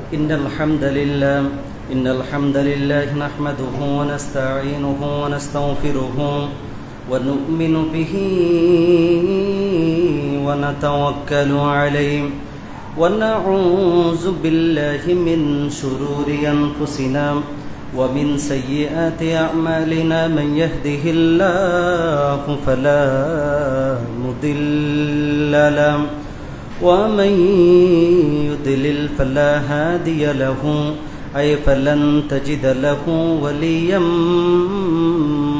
إن الحمد لله نحمده ونستعينه ونستغفره ونؤمن به ونتوكل عليه ونعوذ بالله من شرور أنفسنا ومن سيئات أعمالنا من يهده الله فلا مضل له ومن يضلل فلا هادي له أي فلن تجد له وليا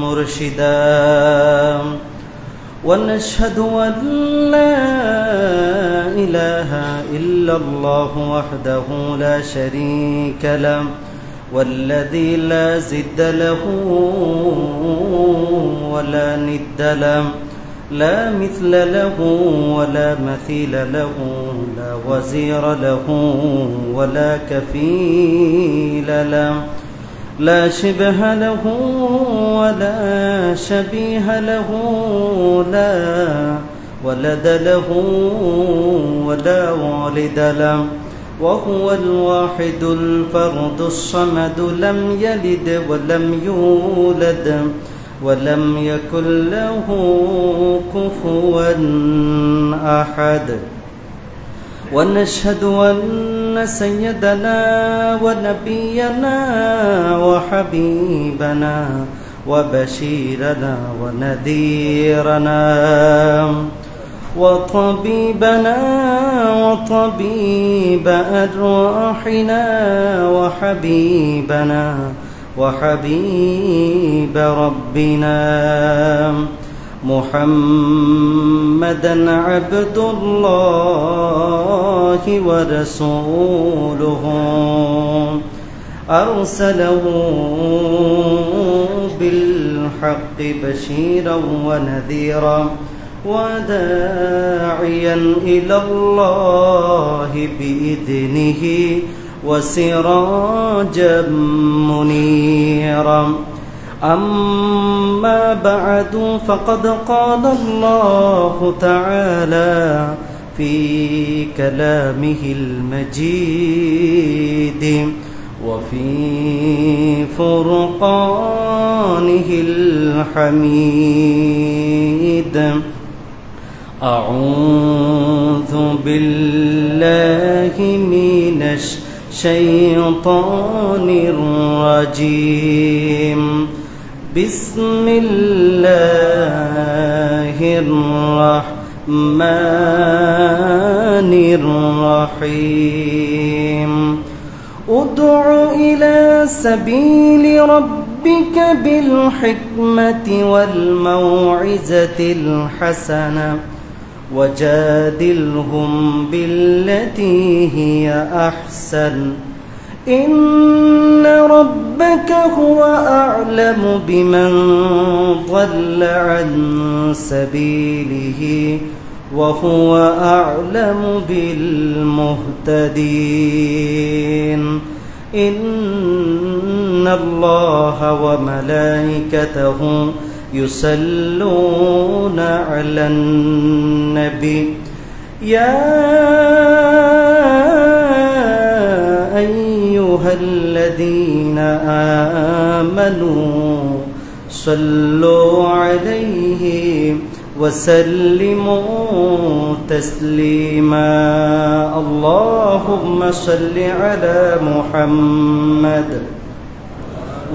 مرشدا ونشهد أن لا إله إلا الله وحده لا شريك له والذي لا ضد له ولا ند له لا مثل له ولا مثيل له لا وزير له ولا كفيل له لا شبه له ولا شبيه له لا ولد له ولا والد له وهو الواحد الفرد الصمد لم يلد ولم يولد ولم يكن له كفوا أحد ونشهد أن سيدنا ونبينا وحبيبنا وبشيرنا ونذيرنا وطبيبنا وطبيب أرواحنا وحبيبنا وحبيب ربنا محمدا عبد الله ورسوله أرسله بالحق بشيرا ونذيرا وداعيا إلى الله بإذنه وسراجا منيرا أما بعد فقد قال الله تعالى في كلامه المجيد وفي فرقانه الحميد أعوذ بالله من الشيطان الرجيم بسم الله الرحمن الرحيم ادع إلى سبيل ربك بالحكمة والموعظة الحسنة وجادلهم بالتي هي أحسن إن ربك هو أعلم بمن ضل عن سبيله وهو أعلم بالمهتدين إن الله وملائكته يصلون على النبي يا أيها الذين آمنوا صلوا عليه وسلموا تسليما اللهم صل على محمد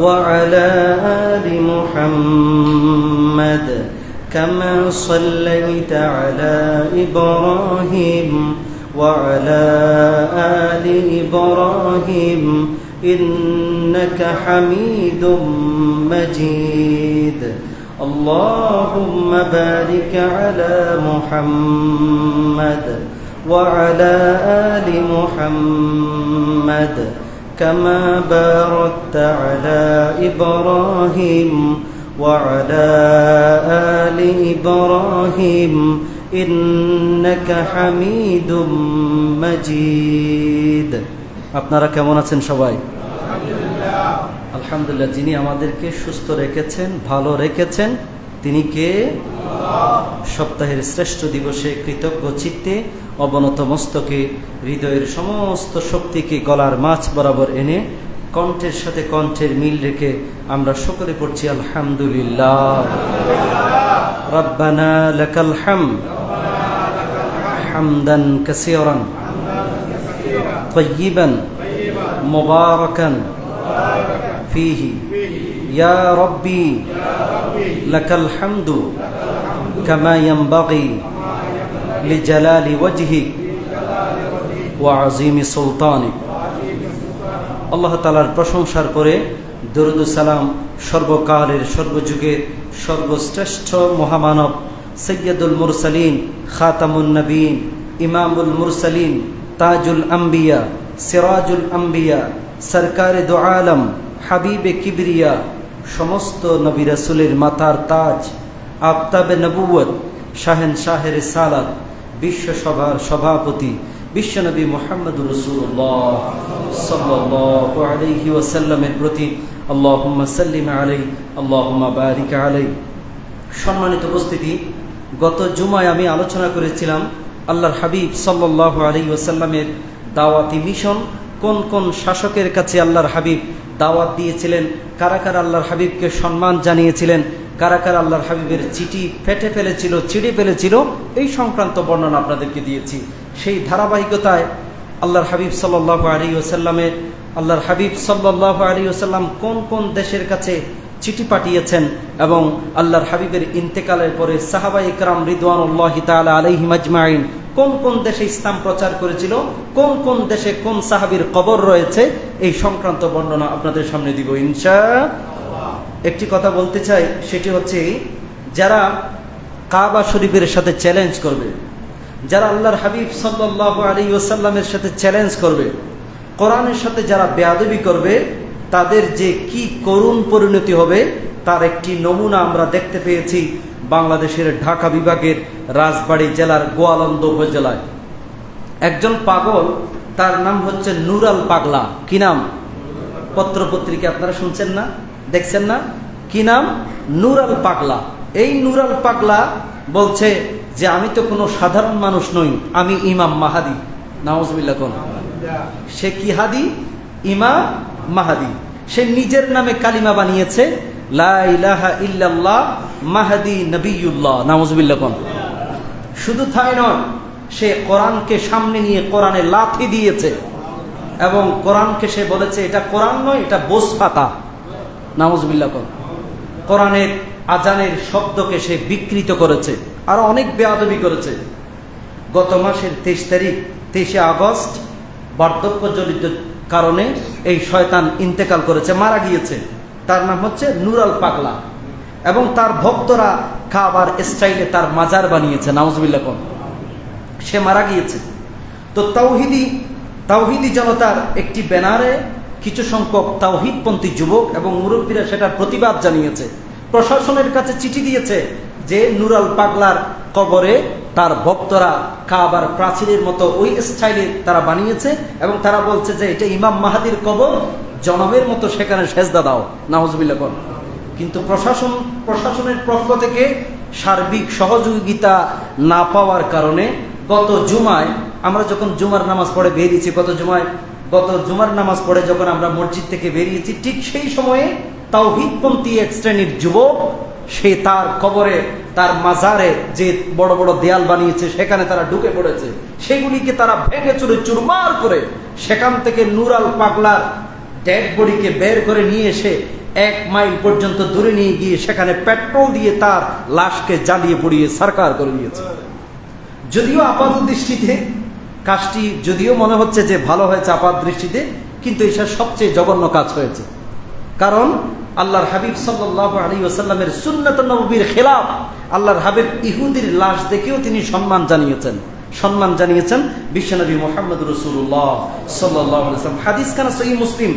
وعلى آل محمد كما صليت على إبراهيم وعلى آل إبراهيم إنك حميد مجيد اللهم بارك على محمد وعلى آل محمد كما باركت على إبراهيم وعلى آل إبراهيم إنك حميد مجيد আপনারা কেমন আছেন সবাই? আলহামদুলিল্লাহ। যিনি আমাদেরকে সুস্থ রেখেছেন, ভালো রেখেছেন, তিনি কে? সপ্তাহের শ্রেষ্ঠ দিবসে কৃতজ্ঞ চিত্তে অবনত মস্তকে হৃদয়ের সমস্ত শক্তিকে গলার মাছ বরাবর এনে কণ্ঠের সাথে কণ্ঠের মিল রেখে আমরা সকলে পড়ছি আলহামদুলিল্লাহ। রব্বানা লাকাল হামদ হামদান কাসীরান তাইয়িবান মুবারাকান ফীহি ইয়া রাব্বি লাকাল হামদু কামা ইয়ানবাগি লিজালালি ওয়াজহিক ওয়া আযীমি সুলতানিক। আল্লাহ তাআলার প্রশংসার পরে দরুদ ও সালাম সর্বকালের সর্বযুগের সর্বশ্রেষ্ঠ মহামানব সৈয়দুল মুরসালিন খাতামুন নবীন ইমামুল মুরসালিন তাজুল আম্বিয়া সিরাজুল আম্বিয়া সরকারে দু আলম হাবিবে কিবরিয়া সমস্ত নবী রাসূলের মাথার তাজ আফতাবে নবুয়ত শাহেনশাহের সালাত বিশ্বসভার সভাপতি বিশ্বনবী মুহাম্মদুর রাসূলুল্লাহ সাল্লাল্লাহু আলাইহি ওয়াসাল্লামের প্রতি আল্লাহুম্মা সাল্লিম আলাইহি আল্লাহুম্মা বারিক আলাইহি। সম্মানিত উপস্থিতি, গত জুমায় আমি আলোচনা করেছিলাম আল্লাহর হাবিব সাল্লাল্লাহু আলাইহি ওয়াসাল্লামের দাওয়াতি মিশন, কোন কোন শাসকের কাছে আল্লাহর হাবিব দাওয়াত দিয়েছিলেন, কারা কারা আল্লাহর হাবিবকে সম্মান জানিয়েছিলেন, কারা কারা আল্লাহর হাবিবের চিঠি ফেটে ফেলেছিল, ছিঁড়ে ফেলেছিল, এই সংক্রান্ত বর্ণনা আপনাদেরকে দিয়েছি। সেই ধারাবাহিকতায় আল্লাহর হাবিব সাল্লাল্লাহু আলাইহি ওয়াসাল্লামের আল্লাহর হাবিব সাল্লাল্লাহু আলাইহি ওয়াসাল্লাম কোন কোন দেশের কাছে চিঠি পাঠিয়েছেন এবং আল্লাহর হাবিবের ইন্তেকালের পরে সাহাবায়ে কেরাম রিদওয়ানুল্লাহি তাআলা আলাইহিম আজমাইন কোন কোন দেশে ইসলাম প্রচার করেছিল, কোন কোন দেশে কোন সাহাবীর কবর রয়েছে, এই সংক্রান্ত বর্ণনা আপনাদের সামনে দিব ইনশাআল্লাহ। একটি কথা বলতে চাই, সেটি হচ্ছে যারা কাবা শরীফের সাথে চ্যালেঞ্জ করবে, যারা আল্লাহর হাবিব সাল্লাল্লাহু আলাইহি ওয়াসাল্লামের সাথে চ্যালেঞ্জ করবে, কোরআনের সাথে যারা বেয়াদবি করবে, তাদের যে কি করুণ পরিণতি হবে তার একটি নমুনা আমরা দেখতে পেয়েছি বাংলাদেশের ঢাকা বিভাগের রাজবাড়ী জেলার গোয়ালন্দ উপজেলায়। একজন পাগল, তার নাম হচ্ছে নুরাল পাগলা। কি নাম? পত্রপত্রিকা আপনারা শুনছেন না, দেখছেন না? কি নাম? নুরাল পাগলা। এই নুরাল পাগলা বলছে যে আমি তো কোনো সাধারণ মানুষ নই, আমি ইমাম মাহাদি। নাউজুবিল্লাহ। কোন সে? কি হাদি? ইমাম মাহাদি। সে নিজের নামে কালিমা বানিয়েছে, লা ইলাহা ইল্লাল্লাহ মাহাদি নবিয়ুল্লাহ। নাউজুবিল্লাহ। কোন শুধু তাই নয়, সে কোরআনকে সামনে নিয়ে কোরআনে লাথি দিয়েছে এবং কোরআনকে সে বলেছে এটা কোরআন নয়, এটা বোস পাতা। নাউজুবিল্লাহ। কোন কোরআনের আজানের শব্দকে সে বিকৃত করেছে, আর অনেক বেয়াদবি করেছে। গত মাসের 23 আগস্ট বার্ধক্যজনিত কারণে এই শয়তান ইন্তেকাল করেছে, মারা গিয়েছে। তার নাম হচ্ছে নুরাল পাগলা এবং তার ভক্তরা কাবার স্টাইলে তার মাজার বানিয়েছে। নাউজুবিল্লাহ। কোন সে মারা গিয়েছে। তো তাওহিদি জনতার একটি ব্যানারে কিছু সংখ্যক তাওহিদপন্থী যুবক এবং মুরব্বীরা সেটার প্রতিবাদ জানিয়েছে, প্রশাসনের কাছে চিঠি দিয়েছে যে নুরাল পাগলার কবরে তার ভক্তরা কাবার প্রাচীরের মতো ওই স্টাইলে তারা বানিয়েছে এবং তারা বলছে যে এটা ইমাম মাহাদির কবর, জনমের মতো সেখানে সেজদা দাও। নাউজুবিল্লাহ। কোন কিন্তু প্রশাসনের পক্ষ থেকে সার্বিক সহযোগিতা না পাওয়ার কারণে গত জুমায় আমরা যখন জুমার নামাজ পড়ে বেরিয়েছি, গত জুমার নামাজ পড়ে যখন আমরা মসজিদ থেকে বেরিয়েছি, ঠিক সেই সময়ে তাওহীদপন্থী এক শ্রেণীর যুবক সে তার কবরে, তার মাজারে যে বড় বড় দেয়াল বানিয়েছে সেখানে তারা ঢুকে পড়েছে। সেগুলিকে তারা ভেঙে চুরে চুরমার করে সেখান থেকে নুরাল পাগলার ডেড বডিকে বের করে নিয়ে এসে 1 মাইল পর্যন্ত দূরে নিয়ে গিয়ে সেখানে পেট্রোল দিয়ে তার লাশকে জ্বালিয়ে পুড়িয়ে সরকার করে দিয়েছে। যদিও আপাত দৃষ্টিতে কাজটি যদিও মনে হচ্ছে যে ভালো হয়েছে আপাত দৃষ্টিতে, কিন্তু এটা সবচেয়ে জঘন্য কাজ হয়েছে। কারণ আল্লাহর হাবিব সাল্লাল্লাহু আলাইহি ওয়াসাল্লামের সুন্নাত নববীর খেলাফ আল্লাহর হাবিব ইহুদির লাশ দেখেও তিনি সম্মান জানিয়েছেন বিশ্বনবী মুহাম্মদুর রাসূলুল্লাহ সাল্লাল্লাহু আলাইহি ওয়াসাল্লাম। হাদিস খানা সহিহ মুসলিম।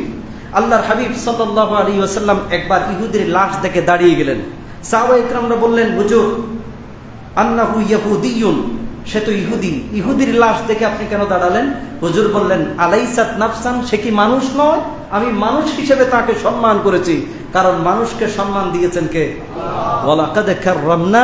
আল্লাহর হাবিব সাল্লাল্লাহু আলাইহি ওয়াসাল্লাম একবার ইহুদির লাশ দেখে দাঁড়িয়ে গেলেন। সাহাবায়ে কেরামরা বললেন, হুজুর আন্নাহু ইয়াহুদিয়ুন, সে তো ইহুদির লাশ দেখে আপনি কেন দাঁড়ালেন? হুজুর বললেন, আলাইসাত নাফসান, সে কি মানুষ নয়? আমি মানুষ হিসেবে তাকে সম্মান করেছি, কারণ মানুষকে সম্মান দিয়েছেন কে? ওয়ালাকাদ কাররামনা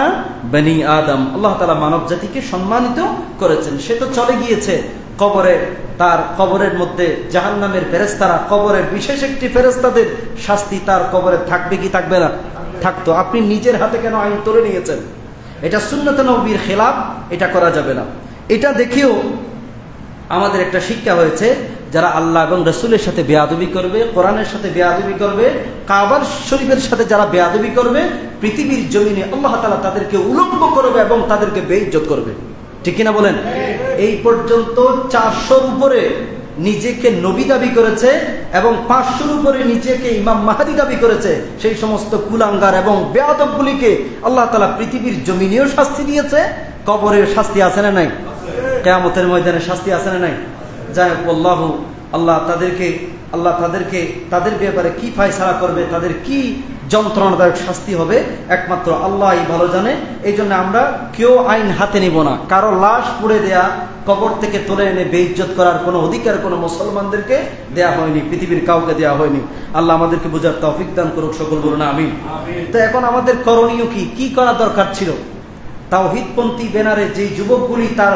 বনি আদম। আল্লাহ তাআলা মানব জাতিকে সম্মানিত করেছেন। সে তো চলে গিয়েছে কবরে, তার কবরের মধ্যে জাহান্নামের ফেরেশতারা, কবরের বিশেষ একটি ফেরেশতাদের শাস্তি তার কবরে থাকবে কি থাকবে না? থাকতো। আপনি নিজের হাতে কেন আইন তুলে নিয়েছেন? এটা সুন্নাত নবীর খেলাফ, এটা করা যাবে না। এটা দেখেও আমাদের একটা শিক্ষা হয়েছে, যারা আল্লাহ এবং রসুলের সাথে বেয়াদবি করবে, কোরআনের সাথে বেয়াদবি করবে, কাবার শরীফের সাথে যারা বেয়াদবি করবে, পৃথিবীর জমিনে আল্লাহ তাআলা তাদেরকে উলঙ্গ করবে এবং তাদেরকে বেইজ্জত করবে। ঠিক কিনা বলেন? এই পর্যন্ত 400-র উপরে নিজেকে নবী দাবি করেছে এবং 500-র উপরে নিজেকে ইমাম মাহদী দাবি করেছে। সেই সমস্ত কুলাঙ্গার এবং বেয়াদবগুলিকে আল্লাহ তাআলা পৃথিবীর জমিনেও শাস্তি দিয়েছে, কবরের শাস্তি আছে না নাই? কিয়ামতের ময়দানে শাস্তি আছে না নাই? যাই হোক, আল্লাহ তাদেরকে তাদের ব্যাপারে কি ফয়সালা করবে, তাদের কি যন্ত্রণাদায়ক শাস্তি হবে, একমাত্র আল্লাহই ভালো জানে। এই জন্য আমরা কেউ আইন হাতে নিব না। কারো লাশ পুড়ে দেয়া, কবর থেকে তুলে এনে বেইজ্জত করার কোনো অধিকার কোনো মুসলমানদেরকে দেয়া হয়নি, পৃথিবীর কাউকে দেয়া হয়নি। আল্লাহ আমাদেরকে বোঝার তৌফিক দান করুক, সকল বলুন আমিন। তো এখন আমাদের করণীয় কি করা দরকার ছিল? তাওহীদপন্থী ব্যানারে যে যুবকগুলি তার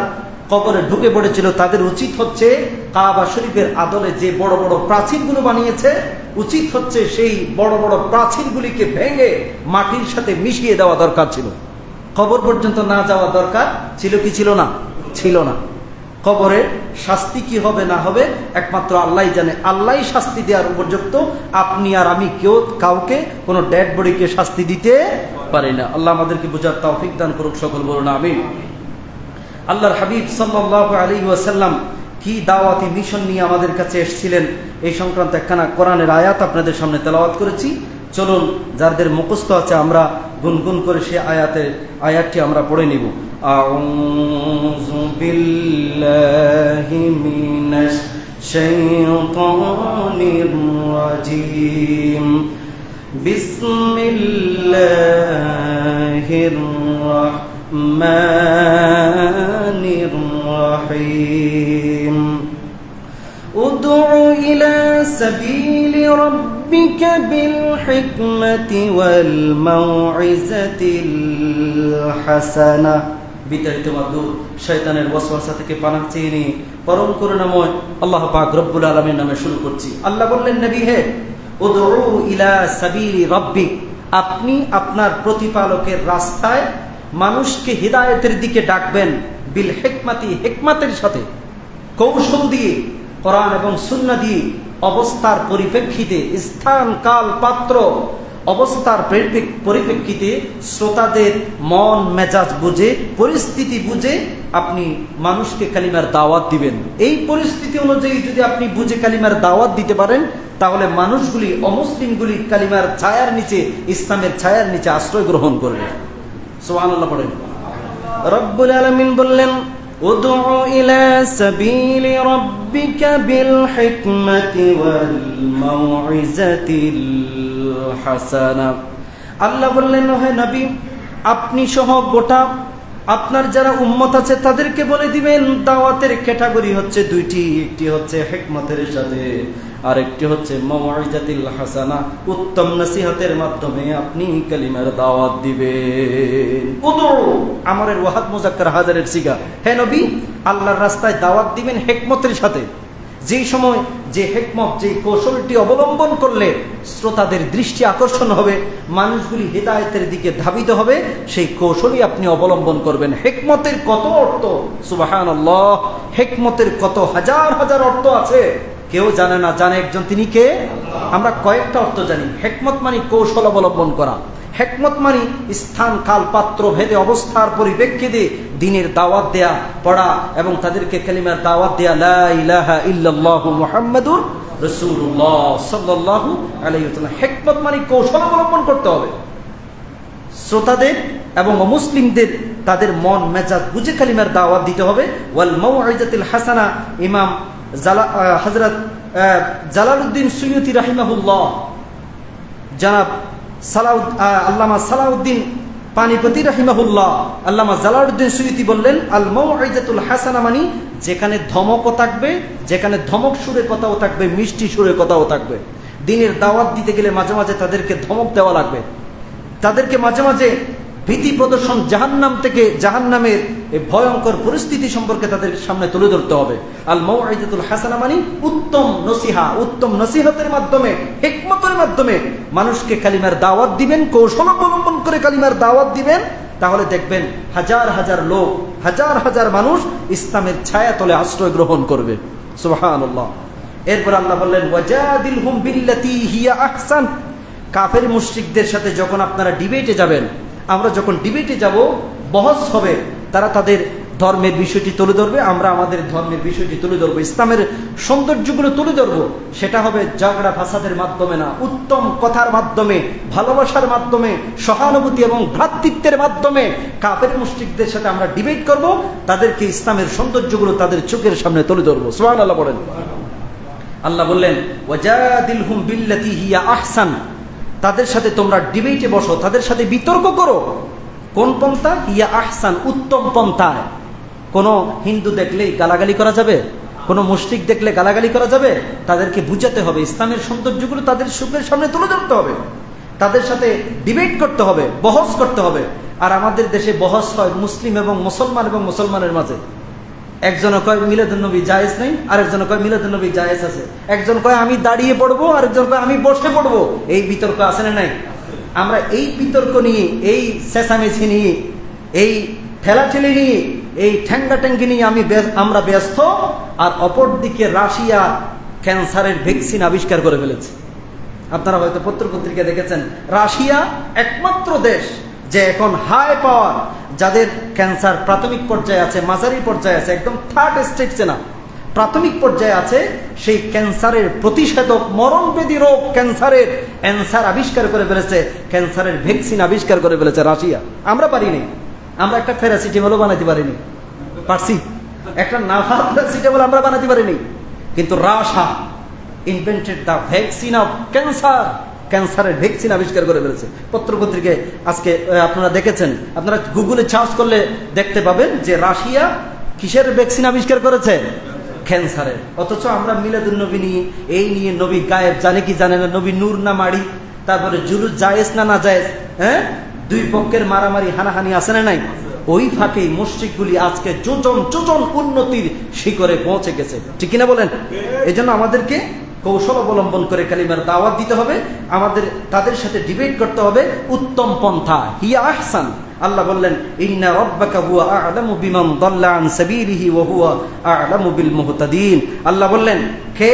কবরে ঢুকে পড়েছিল, তাদের উচিত হচ্ছে কাবা শরীফের আদলে যে বড় বড় প্রাচীরগুলো বানিয়েছে, উচিত হচ্ছে সেই বড় বড় প্রাচীরগুলিকে ভেঙে মাটির সাথে মিশিয়ে দেওয়া দরকার ছিল। কবর পর্যন্ত না যাওয়া দরকার ছিল কি ছিল না? ছিল না। কবরের শাস্তি কি হবে না হবে একমাত্র আল্লাহই জানে। আল্লাহই শাস্তি দেওয়ার উপযুক্ত। আপনি আর আমি কেউ কাউকে কোনো ডেড বডিকে শাস্তি দিতে পারি না। আল্লাহ আমাদেরকে বোঝার তৌফিক দান করুক, সকল বলুন আমিন। আল্লাহর হাবিব সাল্লাল্লাহু আলাইহি ওয়াসাল্লাম কি দাওয়াতি মিশন নিয়ে আমাদের কাছে এসেছিলেন, এই সংক্রান্ত একখানা কোরআনের আয়াত আপনাদের সামনে তেলাওয়াত করেছি। চলুন, যাদের মুখস্থ আছে আমরা গুনগুন করে সেই আয়াতটি আমরা পড়ে নিব। আউযু বিল্লাহি মিনাশ শাইতানির রাজিম। বিসমিল্লাহির রাহমানির রহিম। উদউ ইলা সাবিলি রাব্বিকা বিল হিকমাতি ওয়াল মাউইজাতিল হাসানা। বিতাড়িত মাদুর শয়তানের ওয়াসওয়াসা থেকে পানাহ চেয়ে নিয়ে পরম করুণাময় আল্লাহ পাক রব্বুল আলামিনের নামে শুরু করছি। আল্লাহ বললেন, নবী হে, উদউ ইলা সাবিলি রাব্বিক, আপনি আপনার প্রতিপালকের রাস্তায় মানুষকে হিদায়াতের দিকে ডাকবেন। বিল হিকমাতি, হিকমাতের সাথে, কৌশল দিয়ে, কোরআন এবং সুন্নাহ দিয়ে, অবস্থার পরিপ্রেক্ষিতে, স্থান কাল পাত্র অবস্থার পরিপ্রেক্ষিতে, শ্রোতাদের মন মেজাজ বুঝে, পরিস্থিতি বুঝে আপনি মানুষকে কালিমার দাওয়াত দিবেন। এই পরিস্থিতি অনুযায়ী যদি আপনি বুঝে কালিমার দাওয়াত দিতে পারেন, তাহলে মানুষগুলি, অমুসলিমগুলি কালিমার ছায়ার নিচে, ইসলামের ছায়ার নিচে আশ্রয় গ্রহণ করবে। সুবহানাল্লাহ পড়েন। রব্বুল আলামিন বললেন, উদউ ইলা সাবিলি রাব্বিকা বিল হিকমাতি ওয়াল মাউইজাতিল হাসানা। আল্লাহ বললেন, হে নবী, আপনি সহ গোটা আপনার যারা উম্মত আছে তাদেরকে বলে দিবেন, দাওয়াতের ক্যাটাগরি হচ্ছে দুইটি। একটি হচ্ছে হিকমতের সাথে, আর একটি হচ্ছে মাউইজাতিল হাসানা, উত্তম নসিহতের মাধ্যমে আপনি কালিমার দাওয়াত দিবেন। উদউ আমরের ওয়াহাদ মুযাক্কার হাজারের সিগা। হে নবী, আল্লাহর রাস্তায় দাওয়াত দিবেন হিকমতের সাথে। যেই সময় যে হিকমত, যে কৌশলটি অবলম্বন করলে শ্রোতাদের দৃষ্টি আকর্ষণ হবে, মানুষগুলি হিদায়াতের দিকে ধাবিত হবে, সেই কৌশলই আপনি অবলম্বন করবেন। হিকমতের কত অর্থ, সুবহানাল্লাহ! হিকমতের কত হাজার হাজার অর্থ আছে, কেউ জানে না। জানে একজন, তিনি কে? আমরা কয়েকটা অর্থ জানি। হিকমত মানে কৌশল অবলম্বন করা। হিকমত মানে স্থান কাল পাত্র ভেদে, অবস্থার পরিপ্রেক্ষিতে দ্বীনের দাওয়াত দেয়া, পড়া এবং তাদেরকে কালিমার দাওয়াত দেয়া। লা ইলাহা ইল্লাল্লাহু মুহাম্মাদুর রাসূলুল্লাহ সাল্লাল্লাহু আলাইহি ওয়াসাল্লাম। হিকমত মানে কৌশল অবলম্বন করতে হবে, শ্রোতাদের এবং মুসলিমদের তাদের মন মেজাজ বুঝে কালিমার দাওয়াত দিতে হবে। ওয়াল মাউইজাতিল হাসানা, ইমাম হযরত জালালউদ্দিন সুয়ুতি রাহিমাহুল্লাহ, জনাব আল্লামা সালাউদ্দিন পানিপতি রাহিমাহুল্লাহ, আল্লামা জালালউদ্দিন সুয়ুতি বললেন, আল মাউইজাতুল হাসানা মানে যেখানে ধমকও থাকবে, যেখানে ধমক সুরে কথাও থাকবে, মিষ্টি সুরে কথাও থাকবে। দিনের দাওয়াত দিতে গেলে মাঝে মাঝে তাদেরকে ধমক দেওয়া লাগবে, তাদেরকে মাঝে মাঝে ভীতি প্রদর্শন, জাহান্নাম থেকে, জাহান্নামের এই ভয়ঙ্কর পরিস্থিতি সম্পর্কে তাদের সামনে তুলে ধরতে হবে। আল মাউইদাতুল হাসানা মানে উত্তম নসিহা, উত্তম নসিহতের মাধ্যমে, হিকমতের মাধ্যমে মানুষকে কালিমার দাওয়াত দিবেন, কৌশল অবলম্বন করে কালিমার দাওয়াত দিবেন। তাহলে দেখবেন হাজার হাজার লোক, হাজার হাজার মানুষ ইসলামের ছায়াতলে আশ্রয় গ্রহণ করবে। সুবহানাল্লাহ। এরপর আল্লাহ বললেন ওয়াজাদিলহুম বিল্লাতী হিয়া আহসান। কাফের মুশরিকদের সাথে যখন আপনারা ডিবেটে যাবেন, আমরা যখন ডিবেটে যাব, বহস হবে, তারা তাদের ধর্মের বিষয়টি তুলে ধরবে, আমরা আমাদের ধর্মের বিষয়টি তুলে ধরবো, ইসলামের সৌন্দর্যগুলো তুলে ধরবো। সেটা হবে ঝগড়া ফাসাদের মাধ্যমে না, উত্তম কথার মাধ্যমে, ভালোবাসার মাধ্যমে, সহানুভূতি এবং ভ্রাতৃত্বের মাধ্যমে কাফের মুশরিকদের সাথে আমরা ডিবেট করব, তাদেরকে ইসলামের সৌন্দর্যগুলো তাদের চোখের সামনে তুলে ধরবো। সুবহানাল্লাহ বলেন। আল্লাহ বললেন ওয়াজাদিলহুম বিল্লাতী হিয়া আহসান। তাদের সাথে তোমরা ডিবেটে বসো, তাদের সাথে বিতর্ক করো। কোন পন্থা? হিয়া আহসান, উত্তম পন্থায়। কোনো হিন্দু দেখলেই গালাগালি করা যাবে? কোনো মুশরিক দেখলে গালাগালি করা যাবে? তাদেরকে বুঝাতে হবে, ইসলামের সৌন্দর্যগুলো তাদের চোখের সামনে তুলে ধরতে হবে, তাদের সাথে ডিবেট করতে হবে, বহস করতে হবে। আর আমাদের দেশে বহস হয় মুসলিম এবং মুসলমানের মাঝে। একজনে কয় মিলাদুন নবী জায়েজ নেই, আরেকজনে কয় মিলাদুন নবী জায়েজ আছে। একজন কয় আমি দাঁড়িয়ে পড়বো, আরেকজন কয় আমি বসে পড়বো। এই বিতর্ক আছে না নাই? আমরা এই বিতর্ক নিয়ে, এই চেঁচামেচি নিয়ে, এই ঠেলাঠেলি নিয়ে, এই ঠ্যাঙ্গাট্যাঙ্গি নিয়ে আমরা ব্যস্ত। আর অপরদিকে রাশিয়া ক্যান্সারের ভ্যাকসিন আবিষ্কার করে ফেলেছে। আপনারা হয়তো পত্রপত্রিকা দেখেছেন, রাশিয়া একমাত্র দেশ যে এখন হাই পাওয়ার, যাদের ক্যান্সার প্রাথমিক পর্যায়ে আছে, মাঝারি পর্যায়ে আছে, একদম থার্ড স্টেজে না, প্রাথমিক পর্যায়ে আছে, সেই ক্যান্সারের প্রতিষেধক, মরণবেদী রোগ ক্যান্সারের অ্যান্সার আবিষ্কার করে ফেলেছে, ক্যান্সারের ভ্যাকসিন আবিষ্কার করে ফেলেছে রাশিয়া। আমরা পারিনি, আমরা একটা প্যারাসিটামলও বানাতে পারিনি। পারছি? একটা নাভা প্যারাসিটামল আমরা বানাতে পারিনি, কিন্তু Russia invented the vaccine of cancer, ক্যান্সারের ভ্যাকসিন আবিষ্কার করে ফেলেছে। পত্রপত্রিকায় আজকে আপনারা দেখেছেন, আপনারা গুগলে সার্চ করলে দেখতে পাবেন যে রাশিয়া কিসের ভ্যাকসিন আবিষ্কার করেছে? ক্যান্সারের। অথচ আমরা মিলাদুন নবী নিয়ে, এই নিয়ে নবী গায়েব জানে কি জানে না, নবী নূর না মাড়ি, তারপরে জুলুস জায়েজ না না জায়েজ, হ্যাঁ, দুই পক্ষের মারামারি হানাহানি আছে না নাই? ওই ফাঁকে মুশরিকগুলি আজকে যোজন উন্নতির শিখরে পৌঁছে গেছে। ঠিক কিনা বলেন? এই জন্য আমাদেরকে কৌশল অবলম্বন করে কালিমার দাওয়াত দিতে হবে, আমাদের তাদের সাথে ডিবেট করতে হবে, উত্তম পন্থা হিয়া আহসান। আল্লাহ বললেন ইন্না রাব্বাকা হুয়া আ'লামু বিমান দাল্লা আন সাবিলিহি ওয়া হুয়া আ'লামু বিল মুহতাদিন। আল্লাহ বললেন কে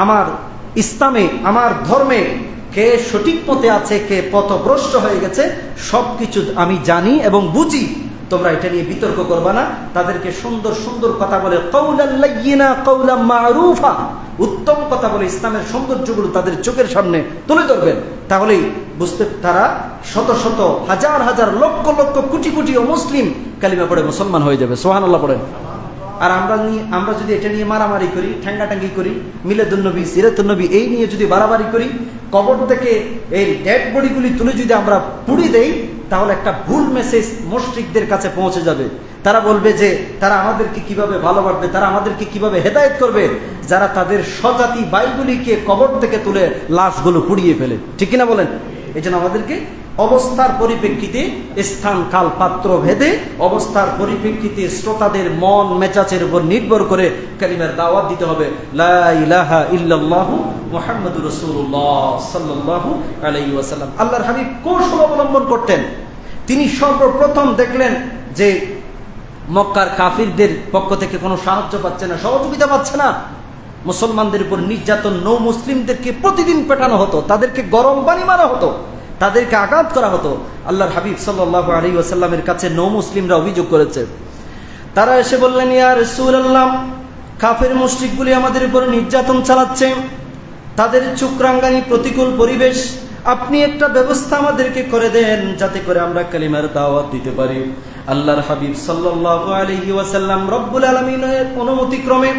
আমার ইসলামে, আমার ধর্মে কে সঠিক পথে আছে, কে পথভ্রষ্ট হয়ে গেছে, সবকিছু আমি জানি এবং বুঝি। তোমরা এটা নিয়ে বিতর্ক করবা না। তাদেরকে সুন্দর সুন্দর কথা বলে, কাউলান লাইয়িনা কাউলাম মারুফা, উত্তম কথা বলে ইসলামের সৌন্দর্যগুলো তাদের চোখের সামনে তুলে ধরবেন। তাহলেই বুঝতে, তারা শত শত হাজার হাজার লক্ষ লক্ষ কোটি কোটি মুসলিম কালিমা পড়ে মুসলমান হয়ে যাবে। সুবহানাল্লাহ পড়েন। আর আমরা যদি এটা নিয়ে মারামারি করি, ঠ্যাঙ্গাটাঙ্গি করি, মিলাদুন নবী, সিরাতুন নবী, এই নিয়ে যদি বাড়াবাড়ি করি, কবর থেকে এই ডেড বডিগুলি তুলে যদি আমরা পুড়ি দেই, তাহলে একটা ভুল মেসেজ মুশরিকদের কাছে পৌঁছে যাবে। তারা বলবে যে তারা আমাদেরকে কিভাবে ভালোবাসবে, তারা আমাদেরকে কিভাবে হেদায়েত করবে, যারা তাদের স্বজাতি ভাইগুলিকে কবর থেকে তুলে লাশগুলো পুড়িয়ে ফেলে। ঠিক কিনা বলেন? এই জন্য আমাদেরকে অবস্থার পরিপ্রেক্ষিতে, স্থান কাল পাত্র ভেদে, অবস্থার পরিপ্রেক্ষিতে শ্রোতাদের মন মেজাজের উপর নির্ভর করে কালিমার দাওয়াত দিতে হবে। লা ইলাহা ইল্লাল্লাহু মুহাম্মাদুর রাসূলুল্লাহ সাল্লাল্লাহু আলাইহি ওয়াসাল্লাম। আল্লাহর হাবিব কৌশল অবলম্বন করতেন। তিনি সর্বপ্রথম দেখলেন যে মক্কার কাফিরদের পক্ষ থেকে কোনো সাহায্য পাচ্ছে না, সহযোগিতা পাচ্ছে না। মুসলমানদের উপর নির্যাতন, নৌ মুসলিমদেরকে প্রতিদিন পেটানো হতো, তাদেরকে গরম পানি মারা হতো, তাদেরকে আঘাত করা হতো। আল্লাহর হাবিব সাল্লাল্লাহু আলাইহি ওয়াসাল্লামের কাছে নৌ মুসলিমরা অভিযোগ করেছে। তারা এসে বললেন, ইয়া রাসূলুল্লাহ, কাফের মুশরিকগুলি আমাদের উপর নির্যাতন চালাচ্ছে, তাদের চুকরাঙ্গানি, প্রতিকূল পরিবেশ, আপনি একটা ব্যবস্থা আমাদেরকে করে দেন যাতে করে আমরা কালিমার দাওয়াত দিতে পারি। আল্লাহর হাবিব সাল্লাল্লাহু আলাইহি ওয়াসাল্লাম রব্বুল আলামিনের অনুমতি ক্রমে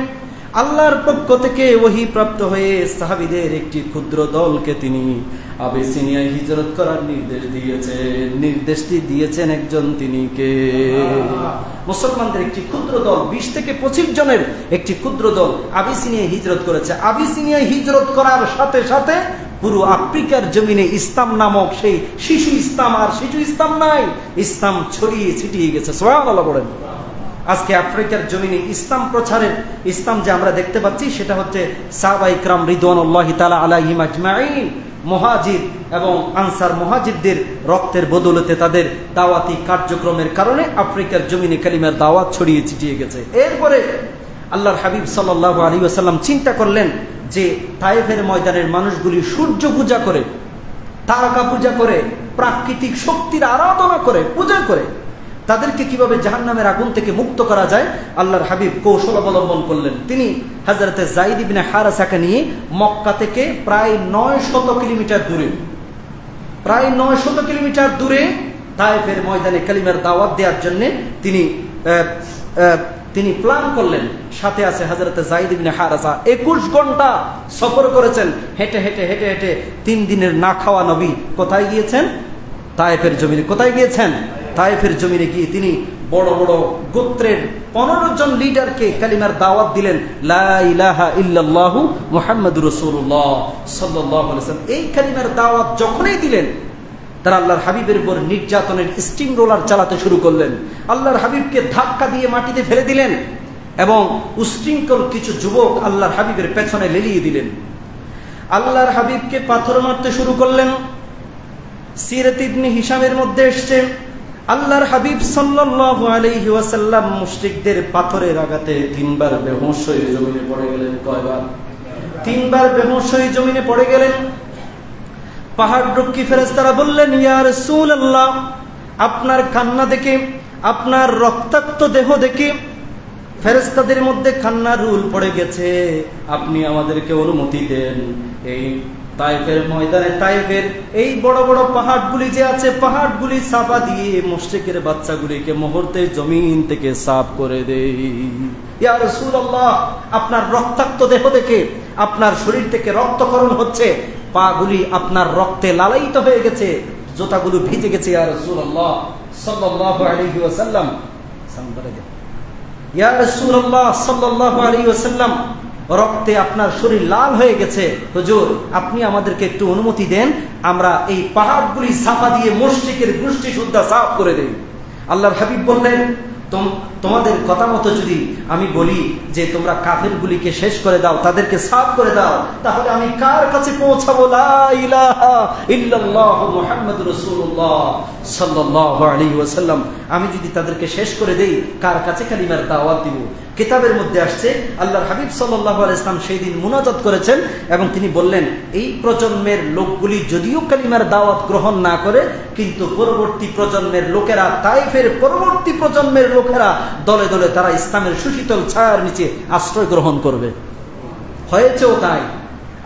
আল্লাহর পক্ষ থেকে ওহী প্রাপ্ত হয়ে সাহাবীদের একটি ক্ষুদ্র দলকে তিনি আবিসিনিয়ায় হিজরত করার নির্দেশটি দিয়েছেন একজন, তিনি কে? মুসলমানদের একটি ক্ষুদ্র দল, 20 থেকে 25 জনের একটি ক্ষুদ্র দল আবিসিনিয়ায় হিজরত করেছে। আবিসিনিয়ায় হিজরত করার সাথে সাথে পুরো আফ্রিকার জমিনে ইসলাম নামক সেই শিশু ইসলাম, আর শিশু ইসলাম নাই, ইসলাম ছড়িয়ে ছিটিয়ে গেছে। সুবহানাল্লাহ বলেন। আজকে আফ্রিকার জমিনে ইসলাম প্রচারের, ইসলাম যে আমরা দেখতে পাচ্ছি সেটা হচ্ছে সাহাবায়ে কিরাম রিদওয়ানুল্লাহি তাআলা আলাইহিম আজমাইন, মুহাজির এবং আনসার মুহাজিরদের রক্তের বদৌলতে, তাদের দাওয়াতি কার্যক্রমের কারণে আফ্রিকার জমিনে কালিমার দাওয়াত ছড়িয়ে ছিটিয়ে গেছে। এরপরে আল্লাহর হাবিব সাল্লাল্লাহু আলাইহি ওয়াসাল্লাম চিন্তা করলেন যে তায়েফের ময়দানের মানুষগুলি সূর্য পূজা করে, তারকা পূজা করে, প্রাকৃতিক শক্তির আরাধনা করে, পূজা করে, তাদেরকে কিভাবে জাহান্নামের আগুন থেকে মুক্ত করা যায় আল্লাহর হাবিব কৌশল অবলম্বন করলেন। তিনি হযরতে যায়েদ ইবনে হারেসাকে নিয়ে মক্কা থেকে প্রায় 900 কিলোমিটার দূরে তায়েফের ময়দানে কালিমার দাওয়াত দেওয়ার জন্য তিনি প্ল্যান করলেন। সাথে আছে হযরতে যায়েদ ইবনে হারেসা। 21 ঘন্টা সফর করেছেন, হেঁটে হেঁটে 3 দিনের না খাওয়া নবী কোথায় গিয়েছেন? তায়েফের জমিনে। কোথায় গিয়েছেন? তায়েফের জমিনে গিয়ে তিনি বড় বড় গোত্রের 15 জন লিডারকে কালিমার দাওয়াত দিলেন, লা ইলাহা ইল্লাল্লাহু মুহাম্মাদুর রাসূলুল্লাহ সাল্লাল্লাহু আলাইহি ওয়াসাল্লাম। এই কালিমার দাওয়াত যখনই দিলেন, তারা আল্লাহর হাবিবের উপর নির্যাতনের স্টিম রোলার চালাতে শুরু করলেন। আল্লাহর হাবিবকে ধাক্কা দিয়ে মাটিতে ফেলে দিলেন এবং উশৃঙ্খল কিছু যুবক আল্লাহর হাবিবের পেছনে লেলিয়ে দিলেন। আল্লাহর হাবিবকে পাথর মারতে শুরু করলেন। সিরাত ইবনে হিশামের মধ্যে এসেছে, আল্লাহর হাবিব সাল্লাল্লাহু আলাইহি ওয়াসাল্লাম মুশরিকদের পাথরের আঘাতে 3 বার বেহুশ হয়ে জমিনে পড়ে গেলেন। কয়বার? 3 বার বেহুশ হয়ে জমিনে পড়ে গেলেন। পাহাড় রক্ষী ফেরেশতারা বললেন, ইয়া রাসূলুল্লাহ, আপনার কান্না দেখে, আপনার রক্তাক্ত দেহ দেখে ফেরেশতাদের মধ্যে কান্নার রুল পড়ে গেছে, আপনি আমাদেরকে অনুমতি দেন এই তায়েফের ময়দানে, তায়েফের এই বড় বড় পাহাড়গুলি যে আছে, পাহাড়গুলি চাপা দিয়ে মুশরিকের বাচ্চাগুলিকে মুহূর্তে জমিন থেকে সাফ করে দেই। ইয়া রাসূলুল্লাহ, আপনার রক্তাক্ত দেহ দেখে আপনার শরীর থেকে রক্তক্ষরণ হচ্ছে, পাগুলি আপনার রক্তে লালায়িত হয়ে গেছে, জুতাগুলো ভিজে গেছে। ইয়া রাসূলুল্লাহ সাল্লাল্লাহু আলাইহি ওয়াসাল্লাম, ইয়া রাসূলুল্লাহ সাল্লাল্লাহু আলাইহি ওয়াসাল্লাম, রক্তে আপনার শরীর লাল হয়ে গেছে, হুজুর আপনি আমাদেরকে একটু অনুমতি দেন, আমরা এই পাহাড়গুলি সাফা দিয়ে মুশরিকের গোষ্ঠী সুদ্ধা সাফ করে দেই। আল্লাহর হাবিব বললেন, তোমাদের কথা মতো যদি আমি বলি যে তোমরা কাফেরগুলিকে শেষ করে দাও, তাদেরকে সাফ করে দাও, তাহলে আমি কার কাছে পৌঁছাবো? লা ইলাহা ইল্লাল্লাহু মুহাম্মাদুর রাসূলুল্লাহ সাল্লাল্লাহু আলাইহি ওয়াসাল্লাম, আমি যদি তাদেরকে শেষ করে দেই, কার কাছে কালিমার দাওয়াত দিব? কিতাবের মধ্যে আসছে আল্লাহর হাবিব সাল্লাল্লাহু আলাইহি ওয়াসাল্লাম সেই দিন মুনাজাত করেছেন এবং তিনি বললেন, এই প্রজন্মের লোকগুলি যদিও কালিমার দাওয়াত গ্রহণ না করে, কিন্তু পরবর্তী প্রজন্মের লোকেরা, তায়েফের পরবর্তী প্রজন্মের লোকেরা দলে দলে তারা ইসলামের সুশীতল ছায়ার নিচে আশ্রয় গ্রহণ করবে। হয়েছেও তাই।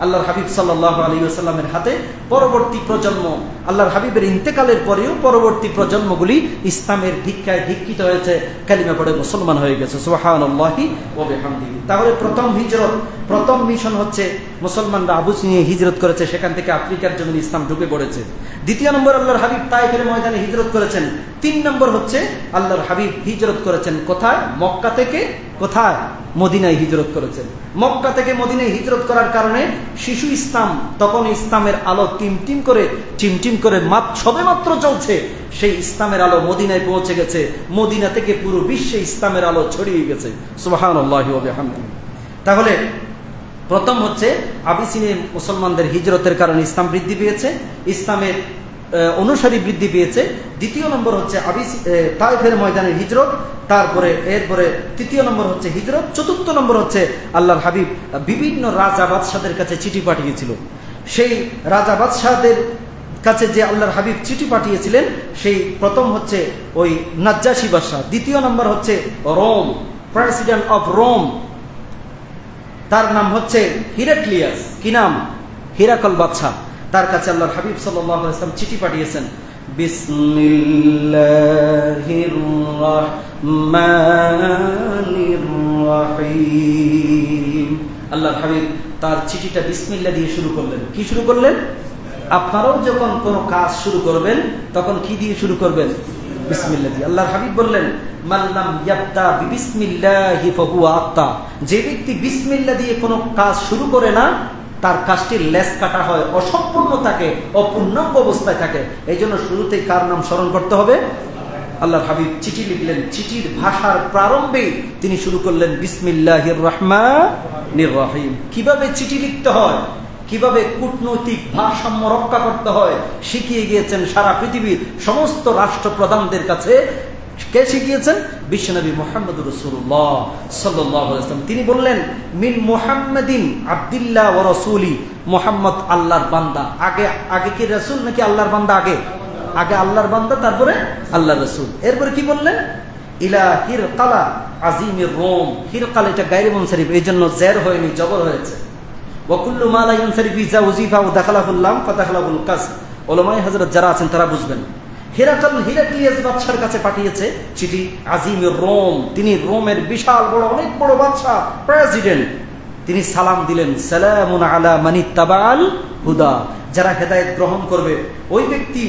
আল্লাহর হাবিব সাল্লাল্লাহু আলাইহি ওয়াসাল্লামের হাতে পরবর্তী প্রজন্ম, আল্লাহর হাবিবের ইন্তেকালের পরেও পরবর্তী প্রজন্মগুলি ইসলামের দীক্ষায় দীক্ষিত হয়েছে, কালিমা পড়ে মুসলমান হয়ে গেছে। সুবহানাল্লাহি ওয়া বিহামদিহি। তাহলে প্রথম হিজরত, প্রথম মিশন হচ্ছে মুসলমানরা আবিসিনিয়ায় হিজরত করেছে, সেখান থেকে আফ্রিকার জমিনে ইসলাম ঢুকে পড়েছে। দ্বিতীয় নম্বর, আল্লাহর হাবিব তায়েফের ময়দানে হিজরত করেছেন। 3 নম্বর হচ্ছে আল্লাহর হাবিব হিজরত করেছেন কোথায়? মক্কা থেকে কোথায়? মদিনায় হিজরত করেছেন। মক্কা থেকে মদিনায় হিজরত করার কারণে শিশু ইসলাম, তখন ইসলামের আলো টিমটিম করে সবেমাত্র চলছে, সেই ইসলামের আলো মদিনায় পৌঁছে গেছে। মদিনা থেকে পুরো বিশ্বে ইসলামের আলো ছড়িয়ে গেছে। সুবহানাল্লাহি ওয়া বিহামদিহি। তাহলে প্রথম হচ্ছে আবিসিনিয়ায় মুসলমানদের হিজরতের কারণে ইসলাম বৃদ্ধি পেয়েছে, ইসলামের অনুসারী বৃদ্ধি পেয়েছে। দ্বিতীয় নম্বর হচ্ছে তায়েফের ময়দানের হিজরত, এরপরে তৃতীয় নম্বর হচ্ছে হিজরত। চতুর্থ নম্বর হচ্ছে আল্লাহর হাবিব বিভিন্ন রাজা বাদশাদের কাছে চিঠি পাঠিয়েছিল। সেই রাজা বাদশাদের কাছে যে আল্লাহর হাবিব চিঠি পাঠিয়েছিলেন, সেই প্রথম হচ্ছে ওই নাজ্জাশী বাদশা, দ্বিতীয় নম্বর হচ্ছে রোম, প্রেসিডেন্ট অফ রোম, তার নাম হচ্ছে হিরাক্লিয়াস। কি নাম? হিরাকল বাদশা। তার কাছে আল্লাহর হাবিব সাল্লাল্লাহু আলাইহি ওয়াসাল্লাম চিঠি পাঠিয়েছেন। বিসমিল্লাহির রাহমানির রাহিম। আল্লাহর হাবিব তার চিঠিটা বিসমিল্লাহ দিয়ে শুরু করলেন। কি শুরু করলেন? আপনারাও যখন কোনো কাজ শুরু করবেন তখন কি দিয়ে শুরু করবেন? বিসমিল্লাহ দিয়ে। আল্লাহর হাবিব বললেন, মান লাম ইয়াবদা বিসমিল্লাহি ফাহুয়া আত্তা, যে ব্যক্তি বিসমিল্লাহ দিয়ে কোনো কাজ শুরু করে না তার কাজটির লেজ কাটা হয়, অসম্পূর্ণ থাকে, অপূর্ণাঙ্গ অবস্থায় থাকে। এই জন্য শুরুতেই কার নাম স্মরণ করতে হবে? আল্লাহর হাবিব চিঠি লিখলেন, চিঠির ভাষার প্রারম্ভে তিনি শুরু করলেন বিসমিল্লাহির রহমানির রহিম। কিভাবে চিঠি লিখতে হয়, কিভাবে কূটনৈতিক ভারসাম্য রক্ষা করতে হয় শিখিয়ে গিয়েছেন সারা পৃথিবীর সমস্ত রাষ্ট্রপ্রধানদের কাছে। কে শিখিয়েছেন? বিশ্বনবী মুহাম্মদুর রাসূলুল্লাহ সাল্লাল্লাহু আলাইহি ওয়াসাল্লাম। তিনি বললেন, মিন মুহাম্মাদিন আব্দুল্লাহ ওয়া রাসূলি, মুহাম্মদ আল্লাহর বান্দা। আগে কি রাসূল নাকি আল্লাহর বান্দা? আগে আল্লাহর বান্দা, তারপরে আল্লাহর রাসূল। এরপরে কি বললেন? ইলা হিরকালা আজিমির রোম। হিরকাল এটা গায়রে মুনসারিফ, এই জন্য জের হয়নি, জবর হয়েছে। ওয়া কুল্লু মা লা ইয়ানসারিফ ফি জাওজিফা ওয়া দাখালাহুল লাম ফাদাখালাহুল কাস। উলামায়ে হযরত যারা আছেন তারা বুঝবেন। হিরাক্লিয়াস বাদশার কাছে পাঠিয়েছে চিঠি আজিমের রোম। তিনি রোমের বিশাল বড়, অনেক বড় বাদশা, প্রেসিডেন্ট। তিনি সালাম দিলেন, সালামুন আলা মানিত্তাবাল হুদা, যারা হেদায়েত গ্রহণ করবে, ওই ব্যক্তি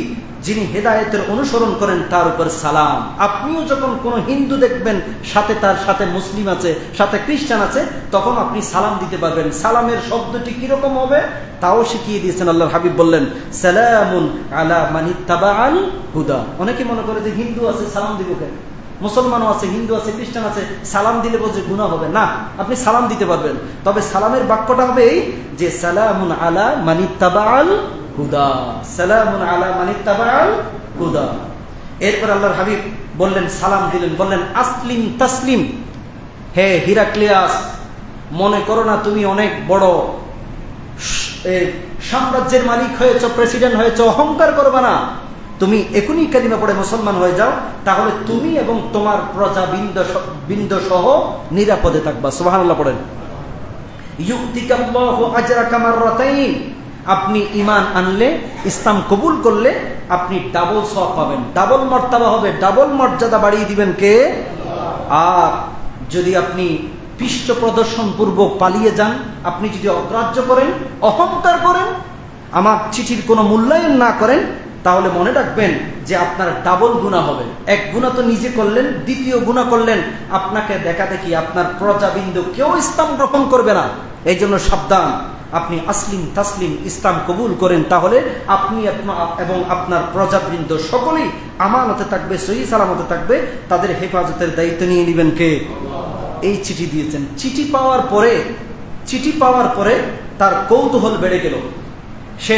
যিনি হেদায়েতের অনুসরণ করেন তার উপর সালাম। আপনিও যখন কোনো হিন্দু দেখবেন সাথে তার সাথে মুসলিম আছে, সাথে খ্রিস্টান আছে, তখন আপনি সালাম দিতে পারবেন। সালামের শব্দটি কিরকম হবে তাও শিখিয়ে দিয়েছেন আল্লাহর হাবিব। বললেন, সালামুন আলা মানিত্তাবাল হুদা। অনেকে মনে করে যে হিন্দু আছে সালাম দিব কেন, মুসলমানও আছে, হিন্দু আছে, খ্রিস্টান আছে, সালাম দিলে বলছে গুনাহ হবে না। আপনি সালাম দিতে পারবেন, তবে সালামের বাক্যটা হবে এই যে সালামুন আলা মানিত্তাবাল হুদা, সালামুন আলা মানিত্তাবাল হুদা। এরপর আল্লাহর হাবিব বললেন, সালাম দিলেন, বললেন, আসলিম তাসলিম। হে হিরাক্লিয়াস, মনে করো না তুমি অনেক বড় সাম্রাজ্যের মালিক হয়েছ, প্রেসিডেন্ট হয়েছ, অহংকার করবে না। তুমি এখনই কালিমা পড়ে মুসলমান হয়ে যাও, তাহলে তুমি এবং তোমার প্রজাবৃন্দ সহ নিরাপদে থাকবা। সুবহানাল্লাহ পড়েন। ইউতিকাল্লাহু আজরাকা মাররাতাইন। আপনি ঈমান আনলে, ইসলাম কবুল করলে আপনি ডাবল সওয়াব পাবেন, ডাবল মর্তবা হবে, ডাবল মর্যাদা বাড়িয়ে দিবেন কে? আর যদি আপনি পৃষ্ঠ প্রদর্শন পূর্বক পালিয়ে যান, আপনি যদি অগ্রাহ্য করেন, অহংকার করেন, আমার চিঠির কোনো মূল্যায়ন না করেন, তাহলে মনে রাখবেন যে আপনার ডাবল গুনাহ হবে। এক গুনাহ তো নিজে করলেন, দ্বিতীয় গুনাহ করলেন আপনাকে দেখা দেখি আপনার প্রজাবৃন্দ কেউ ইসলাম গ্রহণ করবে না। এই জন্য সাবধান। আপনি আসলিম তাসলিম ইসলাম কবুল করেন, তাহলে আপনি এবং আপনার প্রজাবৃন্দ সকলেই আমানতে থাকবে, সহি সালামতে থাকবে। তাদের হেফাজতের দায়িত্ব নিয়ে নেবেন কে? এই চিঠি দিয়েছেন। চিঠি পাওয়ার পরে তার কৌতূহল বেড়ে গেল। সে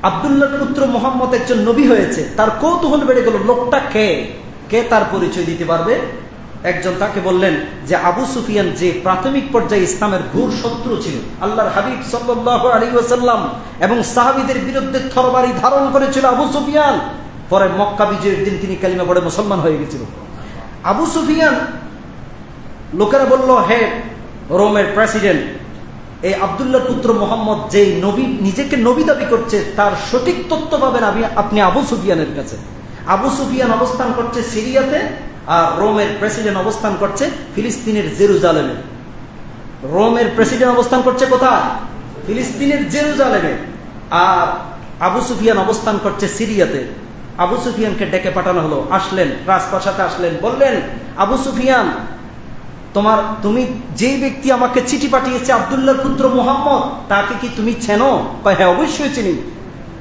আব্দুল্লাহর পুত্র মুহাম্মদ একজন নবী হয়েছে, তার কৌতূহল বেড়ে গেল। লোকটা কে তার পরিচয় দিতে পারবে? একজন তাকে বললেন যে আবু সুফিয়ান, যে প্রাথমিক পর্যায়ে ইসলামের ঘোর শত্রু ছিল, আল্লাহর হাবিব সাল্লাল্লাহু আলাইহি ওয়াসাল্লাম এবং সাহাবীদের বিরুদ্ধে তরবারি ধারণ করেছিল আবু সুফিয়ান। পরে মক্কা বিজয়ের দিন তিনি কালিমা পড়ে মুসলমান হয়ে গেছিল। আবু সুফিয়ান, লোকেরা বলল, হে রোমের প্রেসিডেন্ট, এই আব্দুল্লাহর পুত্র মুহাম্মদ যে নবী, নিজেকে নবী দাবি করছে, তার সঠিক তথ্য পাবেন আপনি আবু সুফিয়ানের কাছে। আবু সুফিয়ান অবস্থান করছে সিরিয়াতে, আর রোমের প্রেসিডেন্ট অবস্থান করছে ফিলিস্তিনের জেরুজালেমে। রোমের প্রেসিডেন্ট অবস্থান করছে কোথায়? ফিলিস্তিনের জেরুজালেমে। আর আবু সুফিয়ান অবস্থান করছে সিরিয়াতে। আবু সুফিয়ানকে ডেকে পাঠানো হলো। আসলেন, রাজপ্রাসাদে আসলেন, বললেন, আবু সুফিয়ান, তুমি যেই ব্যক্তি আমাকে চিঠি পাঠিয়েছে আব্দুল্লাহর পুত্র মুহাম্মদ, তাকে কি তুমি চেনো? কয়, হ্যাঁ অবশ্যই চিনি।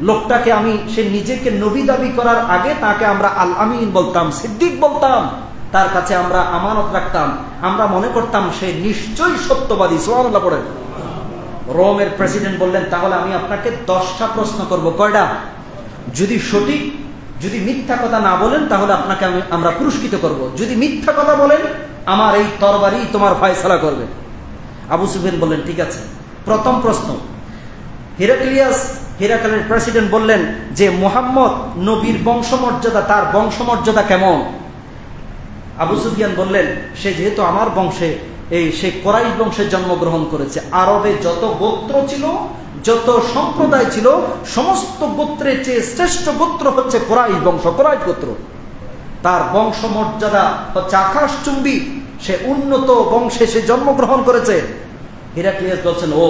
লোকটাকে সে নিজেকে নবী দাবি করার আগে তাকে আমরা আল আমিন বলতাম, সিদ্দিক বলতাম, তার কাছে আমরা আমানত রাখতাম, আমরা মনে করতাম সে নিশ্চয়ই সত্যবাদী। সুবহানাল্লাহ পড়েন। রোমের প্রেসিডেন্ট বললেন, তাহলে আমি আপনাকে 10টা প্রশ্ন করব। কয়টা? যদি মিথ্যা কথা না বলেন তাহলে আপনাকে আমরা পুরস্কৃত করব, যদি মিথ্যা কথা বলেন আমার এই তরবারি তোমার ফয়সালা করবে। আবু সুফিয়ান বললেন, ঠিক আছে। প্রথম প্রশ্ন, হিরাক্লিয়াসের প্রেসিডেন্ট বললেন যে মুহাম্মদ নবীর বংশমর্যাদা, তার বংশমর্যাদা কেমন? আবু সুফিয়ান বললেন, সে যেহেতু আমার বংশে, সে কুরাইশ বংশে জন্মগ্রহণ করেছে। আরবে যত গোত্র ছিল, যত সম্প্রদায় ছিল, সমস্ত গোত্রের চেয়ে শ্রেষ্ঠ গোত্র হচ্ছে কুরাইশ বংশ, কুরাইশ গোত্র। তার বংশমর্যাদা হচ্ছে আকাশচুম্বী, সে উন্নত বংশে সে জন্মগ্রহণ করেছে। হিরাক্লিয়াস বলছেন, ও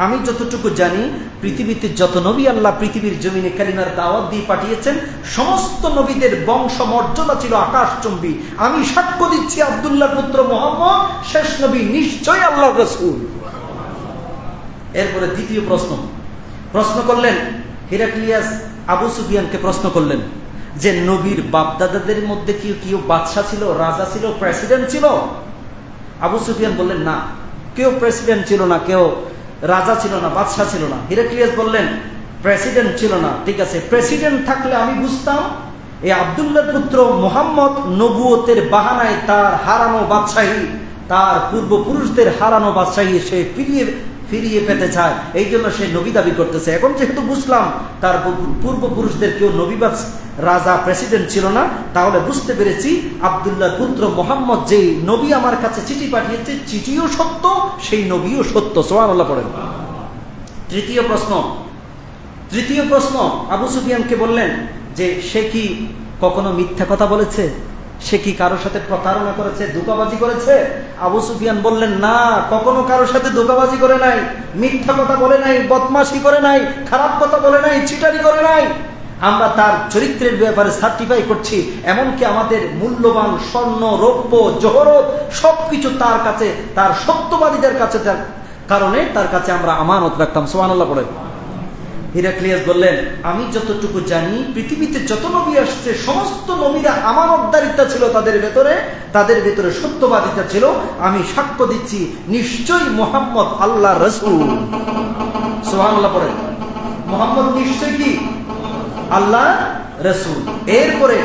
আমি যতটুকু জানি পৃথিবীতে যত নবী আল্লাহ পৃথিবীর জমিনে কালিমার দাওয়াত দিয়ে পাঠিয়েছেন সমস্ত নবীদের বংশ মর্যাদা ছিল আকাশচুম্বী। আমি সাক্ষ্য দিচ্ছি আব্দুল্লাহর পুত্র মুহাম্মদ শেষ নবী, নিশ্চয়ই আল্লাহর রাসূল। এরপরে দ্বিতীয় প্রশ্ন করলেন হিরাক্লিয়াস আবু সুফিয়ানকে প্রশ্ন করলেন যে নবীর বাপদাদাদের মধ্যে কি কেউ বাদশা ছিল, রাজা ছিল, প্রেসিডেন্ট ছিল? আবু সুফিয়ান বললেন, না, কেউ প্রেসিডেন্ট ছিল না, কেউ রাজা ছিল না, বাদশা ছিল না। হিরাক্লিয়াস বললেন, প্রেসিডেন্ট ছিল না, ঠিক আছে, প্রেসিডেন্ট থাকলে আমি বুঝতাম এই আব্দুল্লাহর পুত্র মুহাম্মদ নবুয়তের বাহানায় তার হারানো বাদশাহী, তার পূর্বপুরুষদের হারানো বাদশাহী সে ফিরিয়ে পেতে চায়, এই জন্য সে নবী দাবি করতেছে। এখন যেহেতু বুঝলাম তার পূর্বপুরুষদের কেউ নবী বা রাজা প্রেসিডেন্ট ছিল না, তাহলে বুঝতে পেরেছি আব্দুল্লাহর পুত্র মুহাম্মদ যেই নবী আমার কাছে চিঠি পাঠিয়েছে, চিঠিও সত্য, সেই নবীও সত্য। সুবহানাল্লাহ পড়েন। তৃতীয় প্রশ্ন আবু সুফিয়ানকে বললেন যে সে কি কখনো মিথ্যা কথা বলেছে, সে কি কারোর সাথে প্রতারণা করেছে, ধোঁকাবাজি করেছে? আবু সুফিয়ান বললেন, না, কখনো কারোর সাথে ধোঁকাবাজি করে নাই, মিথ্যা কথা বলে নাই, বদমাশি করে নাই, খারাপ কথা বলে নাই, চিটারি করে নাই। আমরা তার চরিত্রের ব্যাপারে সার্টিফাই করছি, এমনকি আমাদের মূল্যবান স্বর্ণ, রৌপ্য, জহরত সবকিছু তার কাছে, তার সত্যবাদীদের কাছে, তার কারণে তার কাছে আমরা আমানত রাখতাম। সুবহানাল্লাহ পড়ে। হিরাক্লিয়াস বললেন, আমি যতটুকু জানি পৃথিবীতে যত নবী আসছে সমস্ত নবীরা আমানতদারিতা ছিল তাদের ভেতরে সত্যবাদিতা ছিল। আমি সাক্ষ্য দিচ্ছি নিশ্চয়ই মুহাম্মদ আল্লাহর রাসূল। সুবহানাল্লাহ পড়ে। মুহাম্মদ নিশ্চয়ই কি আল্লাহ রাসূল। এরপরে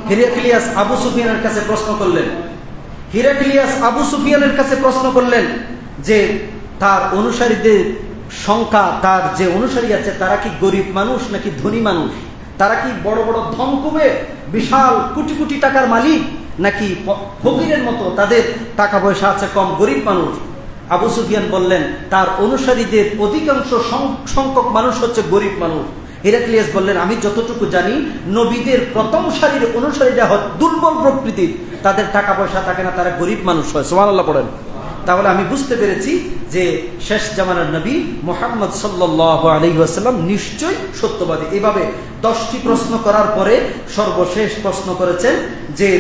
হিরাক্লিয়াস আবু সুফিয়ানের কাছে প্রশ্ন করলেন যে তার অনুসারীদের সংখ্যা, তার যে অনুসারী আছে তারা কি গরিব মানুষ নাকি ধনী মানুষ, তারা কি বড় বড় ধনকুবে বিশাল কোটি কোটি টাকার মালিক, নাকি ফকিরের মতো তাদের টাকা পয়সা আছে কম, গরিব মানুষ? আবু সুফিয়ান বললেন, তার অনুসারীদের অধিকাংশ সংখ্যক মানুষ হচ্ছে গরিব মানুষ। হিরাক্লিয়াস বললেন, আমি যতটুকু জানি নবীদের প্রথম সারির অনুসারীরা হয় দুর্বল প্রকৃতির, তাদের টাকা পয়সা থাকে না, তারা গরিব মানুষ হয়। সুবহানাল্লাহ পড়েন। তাহলে আমি বুঝতে পেরেছি যে শেষ জামানার নবী মুহাম্মদ সাল্লাল্লাহু আলাইহি ওয়াসাল্লাম নিশ্চয়ই সত্যবাদী। এভাবে 10টি প্রশ্ন করার পরে সর্বশেষ প্রশ্ন করেছেন যে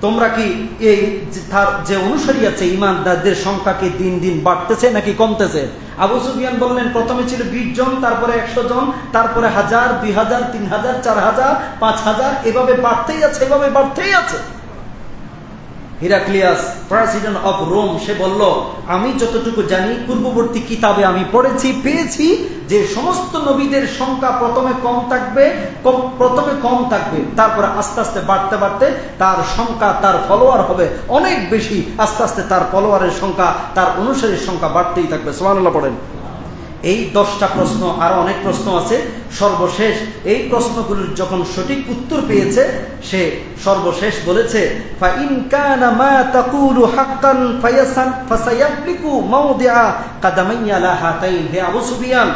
তোমরা কি এই যে অনুসারী আছে ঈমানদারদের সংখ্যা কি দিন দিন বাড়তেছে নাকি কমতেছে? আবু সুফিয়ান বললেন, প্রথমে ছিল 20 জন, তারপরে 100 জন, তারপরে 1000, 2000, 3000, 4000, 5000, এভাবে বাড়তেই আছে। হিরাক্লিয়াস প্রেসিডেন্ট অফ রোম, সে বলল, আমি যতটুকু জানি পূর্ববর্তী কিতাবে আমি পেয়েছি যে সমস্ত নবীদের সংখ্যা প্রথমে কম থাকবে, তারপরে আস্তে আস্তে বাড়তে তার সংখ্যা, তার ফলোয়ার হবে অনেক বেশি, আস্তে আস্তে তার ফলোয়ারের সংখ্যা, তার অনুসারীর সংখ্যা বাড়তেই থাকবে। সুবহানাল্লাহ পড়েন। এই 10টা প্রশ্ন, আরো অনেক প্রশ্ন আছে। সর্বশেষ এই প্রশ্নগুলোর যখন সঠিক উত্তর পেয়েছে, সে সর্বশেষ বলেছে, ফাইন কানা মা তাকুলু হাক্কান ফাসায়াবলিকু মাওদিআ কাদামাইয়া লা হাতাইন। হে আবু সুফিয়ান,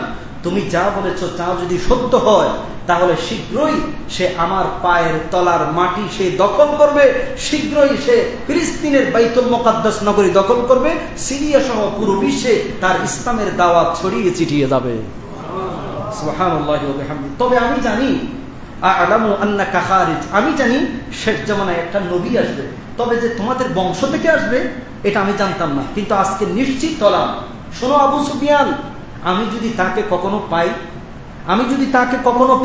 তুমি যা বলেছো তা যদি সত্য হয় তাহলে শীঘ্রই সে আমার পায়ের তলার মাটি সে দখল করবে, শীঘ্রই সে ফিলিস্তিনের বাইতুল মুকাদ্দাস নগরী দখল করবে, সিরিয়া সহ পুরো বিশ্বে তার ইসলামের দাওয়াত ছড়িয়ে ছিটিয়ে যাবে। সুবহানাল্লাহি ওয়া বিহামদিহি। তবে আমি জানি আ'লামু আন্নাকা খারিজ, আমি জানি শেষ জামানায় একটা নবী আসবে, তবে যে তোমাদের বংশ থেকে আসবে এটা আমি জানতাম না, কিন্তু আজকে নিশ্চিত হলাম। শোনো আবু সুফিয়ান, আমি যদি তাকে কখনো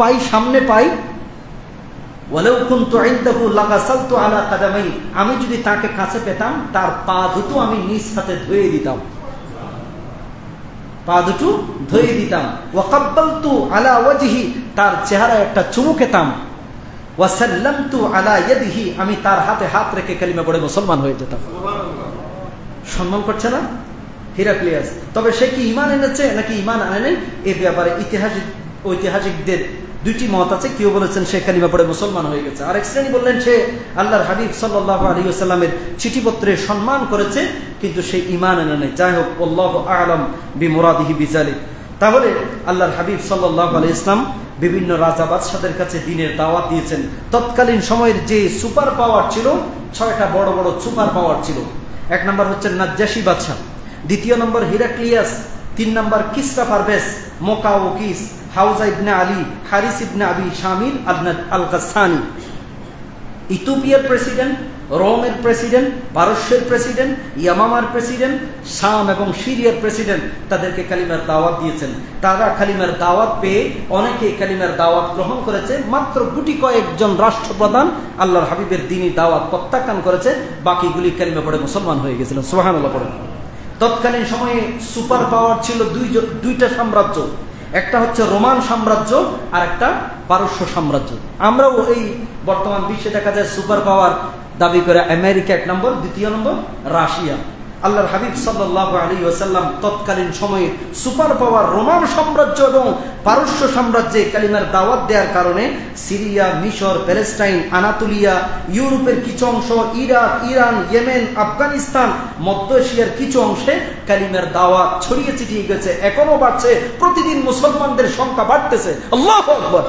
পাই, সামনে পাই, ওয়ালাউ কুনতু ইনদাহু লাগাসালতু আলা কাদামাই, আমি যদি তাকে কাছে পেতাম তার পা দুটো আমি নিজ হাতে ধুয়ে দিতাম, ওয়া কাব্বালতু আলা ওয়াজহি, তার চেহারায় একটা চুমু খেতাম, ওয়া সাল্লামতু আলা ইয়াদিহি, আমি তার হাতে হাত রেখে কালিমা পড়ে মুসলমান হয়ে যেতাম। সম্মান করছে না হিরাক্লিয়াস? তবে সে কি ঈমান এনেছে নাকি ঈমান আনে নাই, এই ব্যাপারে ঐতিহাসিকদের দুইটি মত আছে। কেউ বলেছেন সে কালিমা পড়ে মুসলমান হয়ে গেছে, আরেক শ্রেণী বললেন সে আল্লাহর হাবিব সাল্লাল্লাহু আলাইহি ওয়াসাল্লামের চিঠিপত্রে সম্মান করেছে কিন্তু সে ঈমান আনে নাই। যাই হোক, আল্লাহু আ'লাম বিমুরাদিহি বিযালিক। তাহলে আল্লাহর হাবিব সাল্লাল্লাহু আলাইহি ইসলাম বিভিন্ন রাজা বাদশাদের কাছে দ্বীনের দাওয়াত দিয়েছেন। তৎকালীন সময়ের যে সুপার পাওয়ার ছিল, 6টা বড় বড় সুপার পাওয়ার ছিল। 1 নম্বর হচ্ছে নাজ্জাশী বাদশা, 2 নম্বর হিরাক্লিয়াস, 3 নম্বর কিসরা পারভেজ, মোকাওকিস, হাউজা ইবনে আলী, হারিস ইবনে আবি শামির আল গাসসানি। ইথিওপিয়ার প্রেসিডেন্ট, রোমের প্রেসিডেন্ট, পারস্যের প্রেসিডেন্ট, ইয়ামামার প্রেসিডেন্ট, শাম এবং সিরিয়ার প্রেসিডেন্ট তাদেরকে কালিমার দাওয়াত দিয়েছেন। তারা কালিমার দাওয়াত পেয়ে অনেকে কালিমার দাওয়াত গ্রহণ করেছে। মাত্র গুটি কয়েকজন রাষ্ট্রপ্রধান আল্লাহর হাবিবের দ্বীনি দাওয়াত প্রত্যাখ্যান করেছে, বাকিগুলি কালিমা পড়ে মুসলমান হয়ে গেছিলেন। সুবহানাল্লাহ পড়েন। তৎকালীন সময়ে সুপার পাওয়ার ছিল দুইটা সাম্রাজ্য, একটা হচ্ছে রোমান সাম্রাজ্য আর একটা পারস্য সাম্রাজ্য। আমরাও এই বর্তমান বিশ্বে দেখা যায় সুপার পাওয়ার দাবি করে আমেরিকা 1 নম্বর, 2 নম্বর রাশিয়া। আল্লাহর হাবিব সাল্লাল্লাহু আলাইহি ওয়াসাল্লাম তৎকালীন সময়ে সুপার পাওয়ার রোমান সাম্রাজ্য এবং পারস্য সাম্রাজ্যে কালিমার দাওয়াত দেওয়ার কারণে সিরিয়া, মিশর, প্যালেস্টাইন, আনাতোলিয়া, ইউরোপের কিছু অংশ, ইরাক, ইরান, ইয়েমেন, আফগানিস্তান, মধ্য এশিয়ার কিছু অংশে কালিমার দাওয়াত ছড়িয়ে ছিটিয়ে গেছে, এখনো বাড়ছে। প্রতিদিন মুসলমানদের সংখ্যা বাড়তেছে। আল্লাহু আকবার।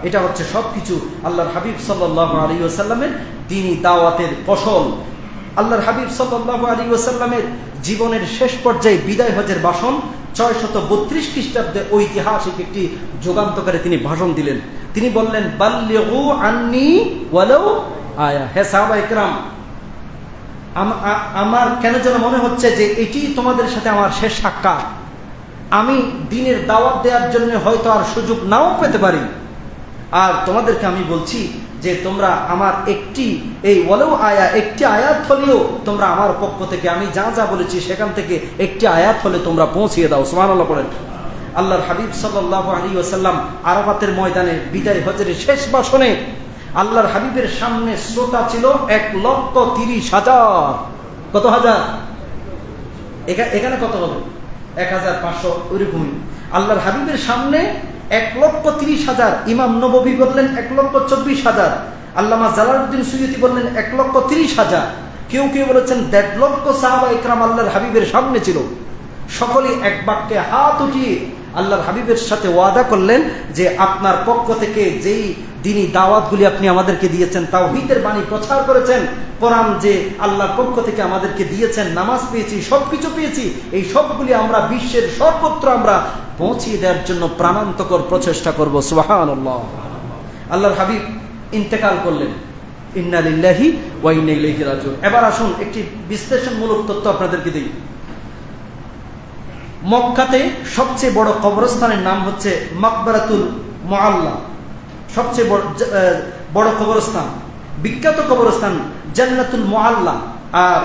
এটা হচ্ছে সবকিছু আল্লাহর হাবিব সাল্লাল্লাহু আলাইহি ওয়াসাল্লামের দ্বীনি দাওয়াতের ফসল। আল্লাহর হাবিব সাল্লাল্লাহু আলাইহি ওয়াসাল্লামের জীবনের শেষ পর্যায়ে বিদায় হজের ভাষণ 632 খ্রিস্টাব্দে ঐতিহাসিক একটি যুগান্তকারে তিনি ভাষণ দিলেন। তিনি বললেন, বাল্লিগু আন্নি ওয়ালাউ আয়া। হে সাহাবায়ে কেরাম, আমার কেন যেন মনে হচ্ছে যে এটি তোমাদের সাথে আমার শেষ সাক্ষাৎ। আমি দ্বীনের দাওয়াত দেওয়ার জন্য হয়তো আর সুযোগ নাও পেতে পারি, আর তোমাদেরকে আমি বলছি যে তোমরা আমার একটি আয়াত হলেও তোমরা আমার পক্ষ থেকে আমি যা যা বলেছি সেখান থেকে একটি আয়াত হলে তোমরা পৌঁছিয়ে দাও। সুবহানাল্লাহ পড়েন। আল্লাহর হাবিব সাল্লাল্লাহু আলাইহি ওয়াসাল্লাম আরাফাতের ময়দানে বিদায় হজের শেষ ভাষণে আল্লাহর হাবিবের সামনে শ্রোতা ছিল 1,30,000। কত হাজার? এখানে কত হবে? 1,500 ওইরকমই। আল্লাহর হাবিবের সামনে 1,30,000। ইমাম নববী বললেন 1,24,000। আল্লামা জালালউদ্দিন সুয়ুতি বললেন 1,30,000। কেউ কেউ বলেছেন 1.5 লক্ষ সাহাবা ইকরাম আল্লাহর হাবিবের সামনে ছিল। সকলেই এক বাক্যে হাত উঠিয়ে আল্লাহর হাবিবের সাথে ওয়াদা করলেন যে আপনার পক্ষ থেকে যেই দ্বীনি দাওয়াতগুলি আপনি আমাদেরকে দিয়েছেন, তাওহীদের বাণী প্রচার করেছেন, কোরআন যে আল্লাহর পক্ষ থেকে আমাদেরকে দিয়েছেন, নামাজ পেয়েছি, সবকিছু পেয়েছি, এই সবগুলি আমরা বিশ্বের সর্বত্র আমরা পৌঁছিয়ে দেওয়ার জন্য প্রাণান্তকর প্রচেষ্টা করব। সুবহানাল্লাহ। আল্লাহর হাবিব ইন্তেকাল করলেন। ইন্না লিল্লাহি ওয়া ইন্না ইলাইহি রাজিউন। এবার আসুন একটি বিশ্লেষণমূলক তথ্য আপনাদেরকে দিই। মক্কাতে সবচেয়ে বড় কবরস্থানের নাম হচ্ছে মাকবারাতুল মুআল্লা। সবচেয়ে বড় কবরস্থান, বিখ্যাত কবরস্থান জান্নাতুল মুআল্লা। আর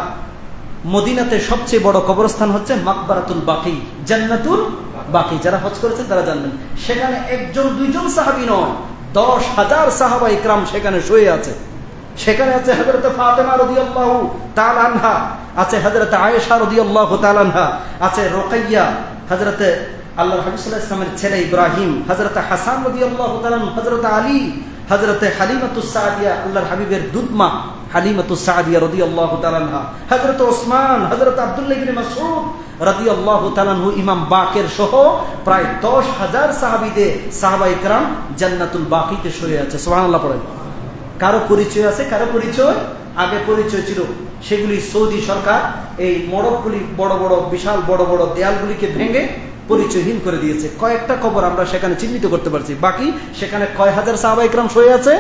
মদিনাতে সবচেয়ে বড় কবরস্থান হচ্ছে মাকবারাতুল বাকি, জান্নাতুল বাকি। যারা হজ করেছেন তারা জানবেন। সেখানে 1-2 সাহাবী নয়, 10,000 সাহাবা ইকরাম সেখানে শুয়ে আছে। সেখানে আছে হযরত ফাতেমা রাদিয়াল্লাহু তাআলা আনহা, আছে হযরত আয়েশা রাদিয়াল্লাহু তাআলা আনহা, আছে রুকাইয়া, হযরত আল্লাহর হাবিব সাল্লাল্লাহু আলাইহি ওয়াসাল্লামের ছেলে ইব্রাহিম, হযরত হাসান রাদিয়াল্লাহু তাআলা, হযরত আলী, হযরত হালিমাতুস সাদিয়া, আল্লাহর হাবিবের দুধমা হালিমাতুস সাদিয়া রাদিয়াল্লাহু তাআলা আনহা, হযরত ওসমান, হযরত আব্দুল্লাহ ইবনে মাসউদ রাদিয়াল্লাহু তাআলা আনহু, ইমাম বাকের সহ প্রায় 10,000 সাহাবা ইকরাম জান্নাতুল বাকিতে শুয়ে আছে। সুবহানাল্লাহ পড়েন। কারো পরিচয় আছে, কারো পরিচয় আগে পরিচয় ছিল, সেগুলি সৌদি সরকার এই মড়কগুলি, বড় বড় বিশাল বড় বড় দেয়ালগুলিকে ভেঙে পরিচয়হীন করে দিয়েছে। কয়েকটা কবর আমরা সেখানে চিহ্নিত করতে পারছি, বাকি সেখানে কয় হাজার সাহাবা ইকরাম শুয়ে আছে?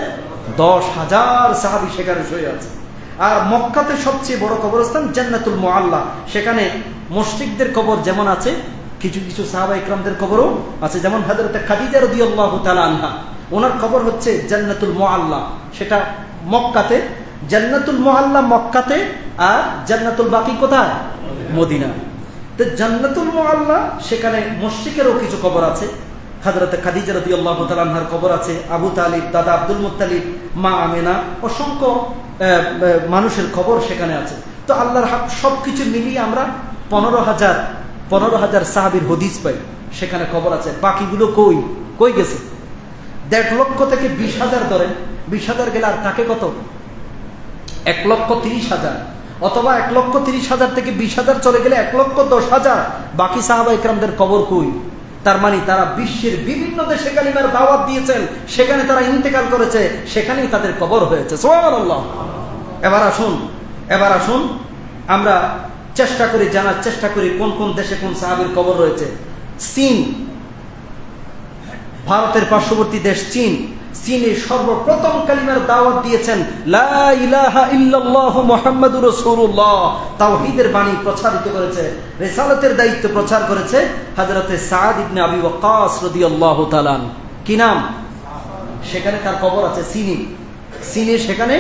10,000 সাহাবী সেখানে শুয়ে আছে। আর মক্কাতে সবচেয়ে বড় কবরস্থান জান্নাতুল মুআল্লা। সেখানে মুশরিকদের কবর যেমন আছে, কিছু কিছু সাহাবা ইকরামদের কবরও আছে। যেমন হযরত খাদিজা রাদিয়াল্লাহু তাআলা আনহা, ওনার কবর হচ্ছে জান্নাতুল মুআল্লা, সেটা মক্কাতে। জান্নাতুল মুআল্লা মক্কাতে, আর জান্নাতুল বাকি কোথায়? মদিনা। তো জান্নাতুল মুআল্লা সেখানে মুশরিকেরও কিছু কবর আছে। হযরত খাদিজা রাদিয়াল্লাহু তাআলা আনহার কবর আছে, আবু তালিব, দাদা আব্দুল মুত্তালিব, মা আমেনা, অসংখ্য মানুষের কবর সেখানে আছে। তো আল্লাহর সবকিছু মিলিয়ে আমরা 15,000 সাহাবীর হদিস পাই সেখানে কবর আছে। বাকিগুলো কই গেছে? 1.5 লক্ষ থেকে 20,000 ধরেন, 20,000 গেলে আর তাকে কত? 1,30,000। অথবা 1,30,000 থেকে 20,000 চলে গেলে 1,10,000। বাকি সাহাবা ইকরামদের কবর কই? তার মানে তারা বিশ্বের বিভিন্ন দেশে কালিমার দাওয়াত দিয়েছেন, সেখানে তারা ইন্তেকাল করেছে, সেখানেই তাদের কবর হয়েছে। সুবহানাল্লাহ। এবার আসুন আমরা চেষ্টা করি, জানার চেষ্টা করি কোন কোন দেশে কোন সাহাবীর কবর রয়েছে। চীন, ভারতের পার্শ্ববর্তী দেশ চীন, চীনে সর্বপ্রথম কালিমার দাওয়াত দিয়েছেন লা ইলাহা ইল্লাল্লাহ মুহাম্মাদুর রাসূলুল্লাহ, তাওহীদের বাণী প্রচারিত করেছে, রিসালাতের দায়িত্ব প্রচার করেছে হযরতে সাদ ইবনে আবি ওয়াক্কাস রাদিয়াল্লাহু তাআলা। কি নাম? সেখানে তার কবর আছে। চীনে সেখানে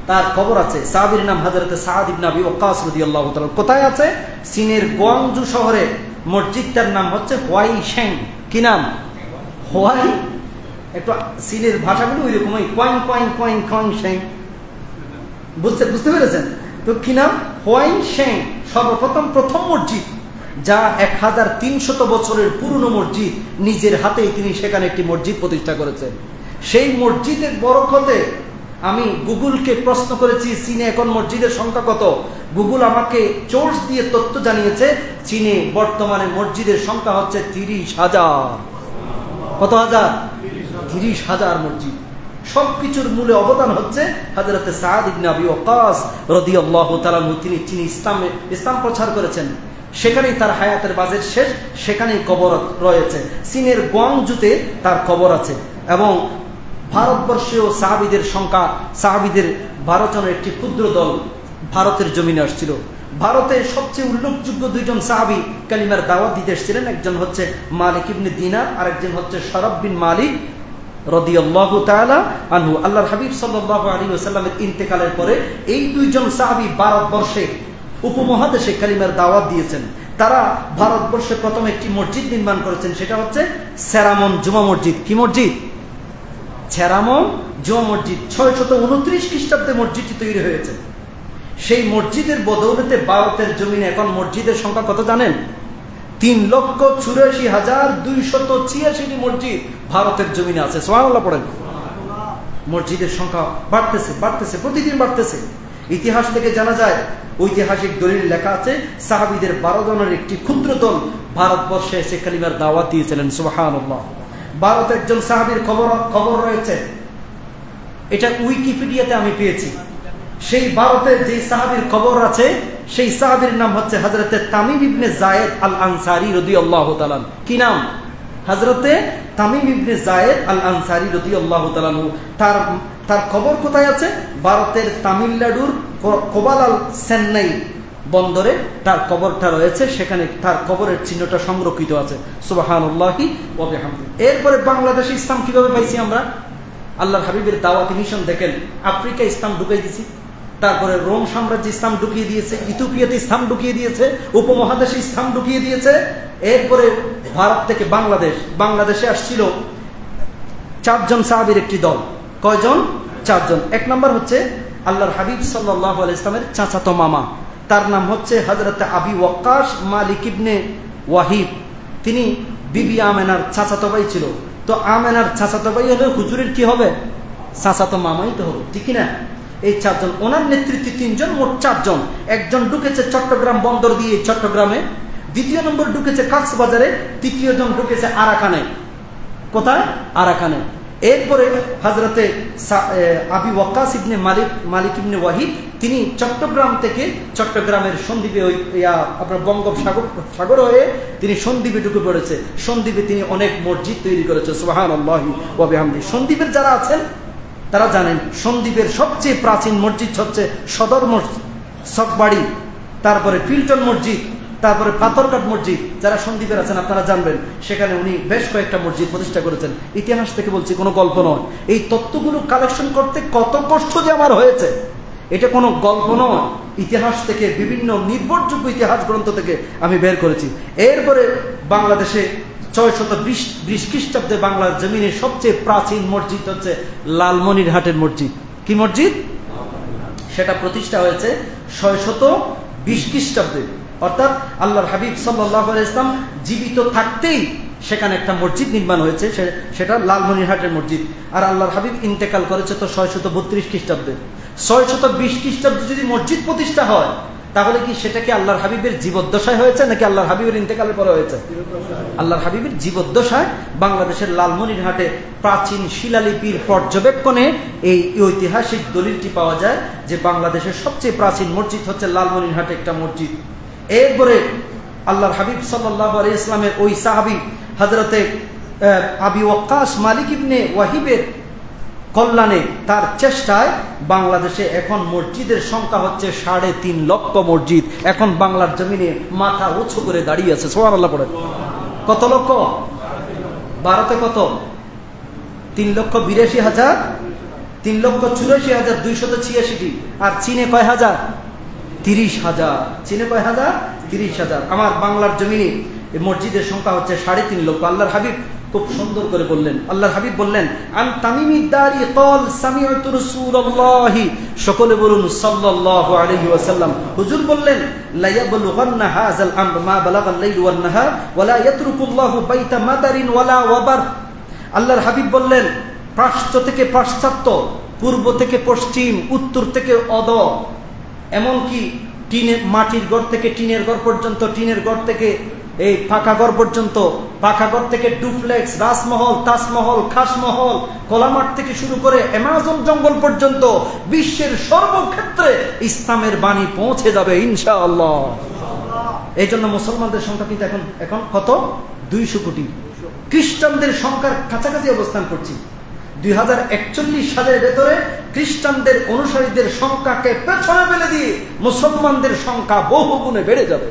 তার কবর আছে। সাহাবীর নাম হযরতে সাদ ইবনে আবি ওয়াক্কাস রাদিয়াল্লাহু তাআলা। কোথায় আছে? চীনের গুয়াংজু শহরে। মসজিদটার নাম হচ্ছে হোয়াই শেং। কি নাম? হোয়াই, একটু চীনের ভাষাগুলো ওই রকমই, কোয়াইং কোয়াইং কোয়াইং কোয়াইং শেং, বুঝতে পেরেছেন তো? কি নাম? হোয়াই শেং। প্রথম মসজিদ, যা 1300 বছরের পুরনো মসজিদ। নিজের হাতেই তিনি সেখানে একটি মসজিদ প্রতিষ্ঠা করেছেন। সেই মসজিদের বরকতে আমি গুগলকে প্রশ্ন করেছি চীনে এখন মসজিদের সংখ্যা কত। গুগল আমাকে সোর্স দিয়ে তথ্য জানিয়েছে চীনে বর্তমানে মসজিদের সংখ্যা হচ্ছে 30,000। কত হাজার? 30,000 মসজিদ। সবকিছুর মূলে অবদান হচ্ছে হযরতে সাদ ইবনে আবি ওয়াক্কাস রাদিয়াল্লাহু তাআলা। তিনি ইসলাম প্রচার করেছেন। সেখানেই তার হায়াতের বাজের শেষ, সেখানেই কবর রয়েছে। চীনের গুয়াংজুতে তার কবর আছে। এবং ভারতবর্ষেও সাহাবীদের সংখ্যা, সাহাবীদের 12 জনের একটি ক্ষুদ্র দল ভারতের জমিনে আসছিল। ভারতের সবচেয়ে উল্লেখযোগ্য 2 জন সাহাবী কালিমার দাওয়াত দিতে এসেছিলেন। একজন হচ্ছে মালিক ইবনে দিনার, আর একজন হচ্ছে শরাব বিন মালিক রাদিয়াল্লাহু তাআলা আনহু। আল্লাহর হাবিব সাল্লাল্লাহু আলাইহি ওয়াসাল্লামের ইন্তেকালের পরে এই 2 জন সাহাবী ভারতবর্ষে, উপমহাদেশে কালিমার দাওয়াত দিয়েছেন। তারা ভারতবর্ষে প্রথম একটি মসজিদ নির্মাণ করেছেন, সেটা হচ্ছে সেরামন জুমা মসজিদ। কি মসজিদ? সেরামন জুমা মসজিদ। 629 খ্রিস্টাব্দে মসজিদটি তৈরি হয়েছে। সেই মসজিদের বদৌলতে ভারতের জমিনে এখন মসজিদের সংখ্যা কত জানেন? 3,84,286টি মসজিদ ভারতের জমিনে আছে। সুবহানাল্লাহ পড়েন। মসজিদের সংখ্যা বাড়তেছে, প্রতিদিন বাড়তেছে। ইতিহাস থেকে জানা যায়, ঐতিহাসিক দলিল লেখা আছে, সাহাবীদের 12 জনের একটি ক্ষুদ্র দল ভারতবর্ষে এসে কালিমার দাওয়াত দিয়েছিলেন। সুবহানাল্লাহ। ভারত একজন সাহাবীর খবর রয়েছে, এটা উইকিপিডিয়াতে আমি পেয়েছি। সেই ভারতের যে সাহাবীর খবর আছে, সেই সাহাবীর নাম হচ্ছে হযরতে তামিম ইবনে যায়েদ আল আনসারী রাদিয়াল্লাহু তাআলা। কি নাম? হযরতে তামিম ইবনে যায়েদ আল আনসারী রাদিয়াল্লাহু তাআলা। তার খবর কোথায় আছে? ভারতের তামিলনাড়ুর কোবালাল চেন্নাই বন্দরে তার কবরটা রয়েছে। সেখানে তার কবরের চিহ্নটা সংরক্ষিত আছে। সুবহানাল্লাহি ওয়া বিহামদিহি। এরপরে বাংলাদেশে ইসলাম কিভাবে পাইছি আমরা? আল্লাহর হাবিবের দাওয়াতি মিশন দেখেন। আফ্রিকা ইসলাম ঢুকিয়ে দিয়েছি, তারপরে রোম সাম্রাজ্য ইসলাম ঢুকিয়ে দিয়েছে, ইথিওপিয়াতে ইসলাম ঢুকিয়ে দিয়েছে, উপমহাদেশে ইসলাম ঢুকিয়ে দিয়েছে। এরপরে ভারত থেকে বাংলাদেশে আসছিল 4 জন সাহাবীর একটি দল। কয়জন? 4 জন। 1 নম্বর হচ্ছে আল্লাহর হাবিব সাল্লাল্লাহু আলাইহি ওয়াসাল্লামের চাচাতো মামা, তার নাম হচ্ছে হযরতে আবি ওয়াক্কাস মালিক ইবনে ওয়াহিব। তিনি বিবি আমেনার চাচাতো ভাই ছিল। তো আমেনার চাচাতো ভাই হলে হুজুরের কি হবে? চাচাতো মামাই তো হবে, ঠিক না? এই 4 জন, ওনার নেতৃত্বে 3 জন, মোট 4 জন। একজন ঢুকেছে চট্টগ্রাম বন্দর দিয়ে চট্টগ্রামে, দ্বিতীয় নম্বর ঢুকেছে কক্সবাজারে, তৃতীয় জন ঢুকেছে আরাকানে। কোথায়? আরাকানে। এরপরে হযরতে আবি ওয়াক্কাস ইবনে মালিক ইবনে ওয়াহিব, তিনি চট্টগ্রাম থেকে, চট্টগ্রামের সন্দ্বীপে আপনার বঙ্গোপসাগর হয়ে তিনি সন্দ্বীপে ঢুকে পড়েছে। সন্দ্বীপে তিনি অনেক মসজিদ তৈরি করেছে। সুবহানাল্লাহি ওয়া বিহামদিহি। সন্দ্বীপের যারা আছেন তারা জানেন, সন্দ্বীপের সবচেয়ে প্রাচীন মসজিদ হচ্ছে সদর মসজিদ, সকবাড়ি, তারপরে ফিল্টন মসজিদ, তারপরে পাথরঘাট মসজিদ। যারা সন্দ্বীপের আছেন আপনারা জানবেন, সেখানে উনি বেশ কয়েকটা মসজিদ প্রতিষ্ঠা করেছেন। ইতিহাস থেকে বলছি, কোনো গল্প নয়। এই তথ্যগুলো কালেকশন করতে কত কষ্ট যে আমার হয়েছে, এটা কোনো গল্প নয়। ইতিহাস থেকে, বিভিন্ন নির্ভরযোগ্য ইতিহাস গ্রন্থ থেকে আমি বের করেছি। এরপরে বাংলাদেশে 620 খ্রিস্টাব্দে বাংলার জমিনে সবচেয়ে প্রাচীন মসজিদ হচ্ছে লালমনিরহাটের মসজিদ। কি মসজিদ? সেটা প্রতিষ্ঠা হয়েছে 620 খ্রিস্টাব্দে। অর্থাৎ আল্লাহর হাবিব সাল্লাল্লাহু আলাইহি ওয়াসাল্লাম জীবিত থাকতেই সেখানে একটা মসজিদ নির্মাণ হয়েছে, সেটা লালমনিরহাটের মসজিদ। আর আল্লাহর হাবিব ইন্তেকাল করেছে তো 632 খ্রিস্টাব্দে। 620 খ্রিস্টাব্দে যদি মসজিদ প্রতিষ্ঠা হয়, তাহলে কি সেটা কি আল্লাহর হাবিবের জীবদ্দশায় হয়েছে নাকি আল্লাহর হাবিবের ইন্তেকালের পরে হয়েছে? আল্লাহর হাবিবের জীবদ্দশায় বাংলাদেশের লালমনিরহাটে প্রাচীন শিলালিপির পর্যবেক্ষণে এই ঐতিহাসিক দলিলটি পাওয়া যায় যে বাংলাদেশের সবচেয়ে প্রাচীন মসজিদ হচ্ছে লালমনিরহাটে একটা মসজিদ। এরপরে আল্লাহর হাবিব সাল্লাল্লাহু আলাইহি ইসলামের ওই সাহাবী হযরতে আবি ওয়াক্কাস মালিক ইবনে ওয়াহিবের কল্যাণে, তার চেষ্টায় বাংলাদেশে এখন মসজিদের সংখ্যা হচ্ছে 3.5 লক্ষ মসজিদ এখন বাংলার জমিনে মাথা উঁচু করে দাঁড়িয়ে আছে। সুবহানাল্লাহ পড়ে। কত লক্ষ? ভারতে কত? 3,82,000, 3,84,286। আর চীনে কয় হাজার? 30,000। চীনে কয় হাজার? 30,000। আমার বাংলার জমিনে মসজিদের সংখ্যা হচ্ছে 3.5 লক্ষ। আল্লাহর হাবিব খুব সুন্দর করে বললেন, আল্লাহর হাবিব বললেন, আন তামিমিদ দারি ক্বাল সামি'তু রাসূলুল্লাহি, সকলে বলুন সাল্লাল্লাহু আলাইহি ওয়াসাল্লাম। হুজুর বললেন, লা ইয়াবলুগান্না হাযাল আমর মা বালাগাল লাইল ওয়ান নাহার ওয়া লা ইয়াতরুকুল্লাহু বাইতা মাদারিন ওয়ালা ওয়াবার। আল্লাহর হাবিব বললেন, প্রাচ্য থেকে পাশ্চাত্য, পূর্ব থেকে পশ্চিম, উত্তর থেকে অদ, এমনকি টিনের মাটির ঘর থেকে টিনের ঘর পর্যন্ত, টিনের ঘর থেকে এই পাকা ঘর পর্যন্ত, পাকা ঘর থেকে ডুপ্লেক্স, রাজমহল, তাজমহল, খাসমহল, কলামাঠ থেকে শুরু করে অ্যামাজন জঙ্গল পর্যন্ত বিশ্বের সর্বক্ষেত্রে ইসলামের বাণী পৌঁছে যাবে ইনশাআল্লাহ। এই জন্য মুসলমানদের সংখ্যা কিন্তু এখন কত? 200 কোটি। খ্রিস্টানদের সংখ্যার কাছাকাছি অবস্থান করছি। 2041 সালের ভেতরে খ্রিস্টানদের অনুসারীদের সংখ্যাকে পেছনে ফেলে দিয়ে মুসলমানদের সংখ্যা বহু গুণে বেড়ে যাবে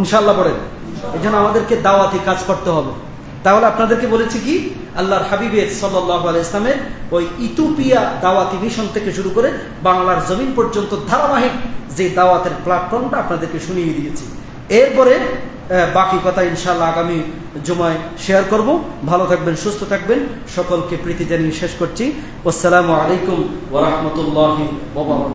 ইনশাআল্লাহ বলেন। এই জন্য আমাদেরকে দাওয়াতি কাজ করতে হবে। তাহলে আপনাদেরকে বলেছি কি, আল্লাহর হাবিবের সাল্লাল্লাহু আলাইহি ইসলামের ওই ইথিওপিয়া দাওয়াতি মিশন থেকে শুরু করে বাংলার জমিন পর্যন্ত ধারাবাহিক যে দাওয়াতের প্ল্যাটফর্মটা আপনাদেরকে শুনিয়ে দিয়েছি। এরপরে বাকি কথা ইনশাআল্লাহ আগামী জুমায় শেয়ার করব। ভালো থাকবেন, সুস্থ থাকবেন, সকলকে প্রীতি জানিয়ে শেষ করছি। আসসালামু আলাইকুম ওয়া রাহমাতুল্লাহি ওয়া বারাকাতুহু।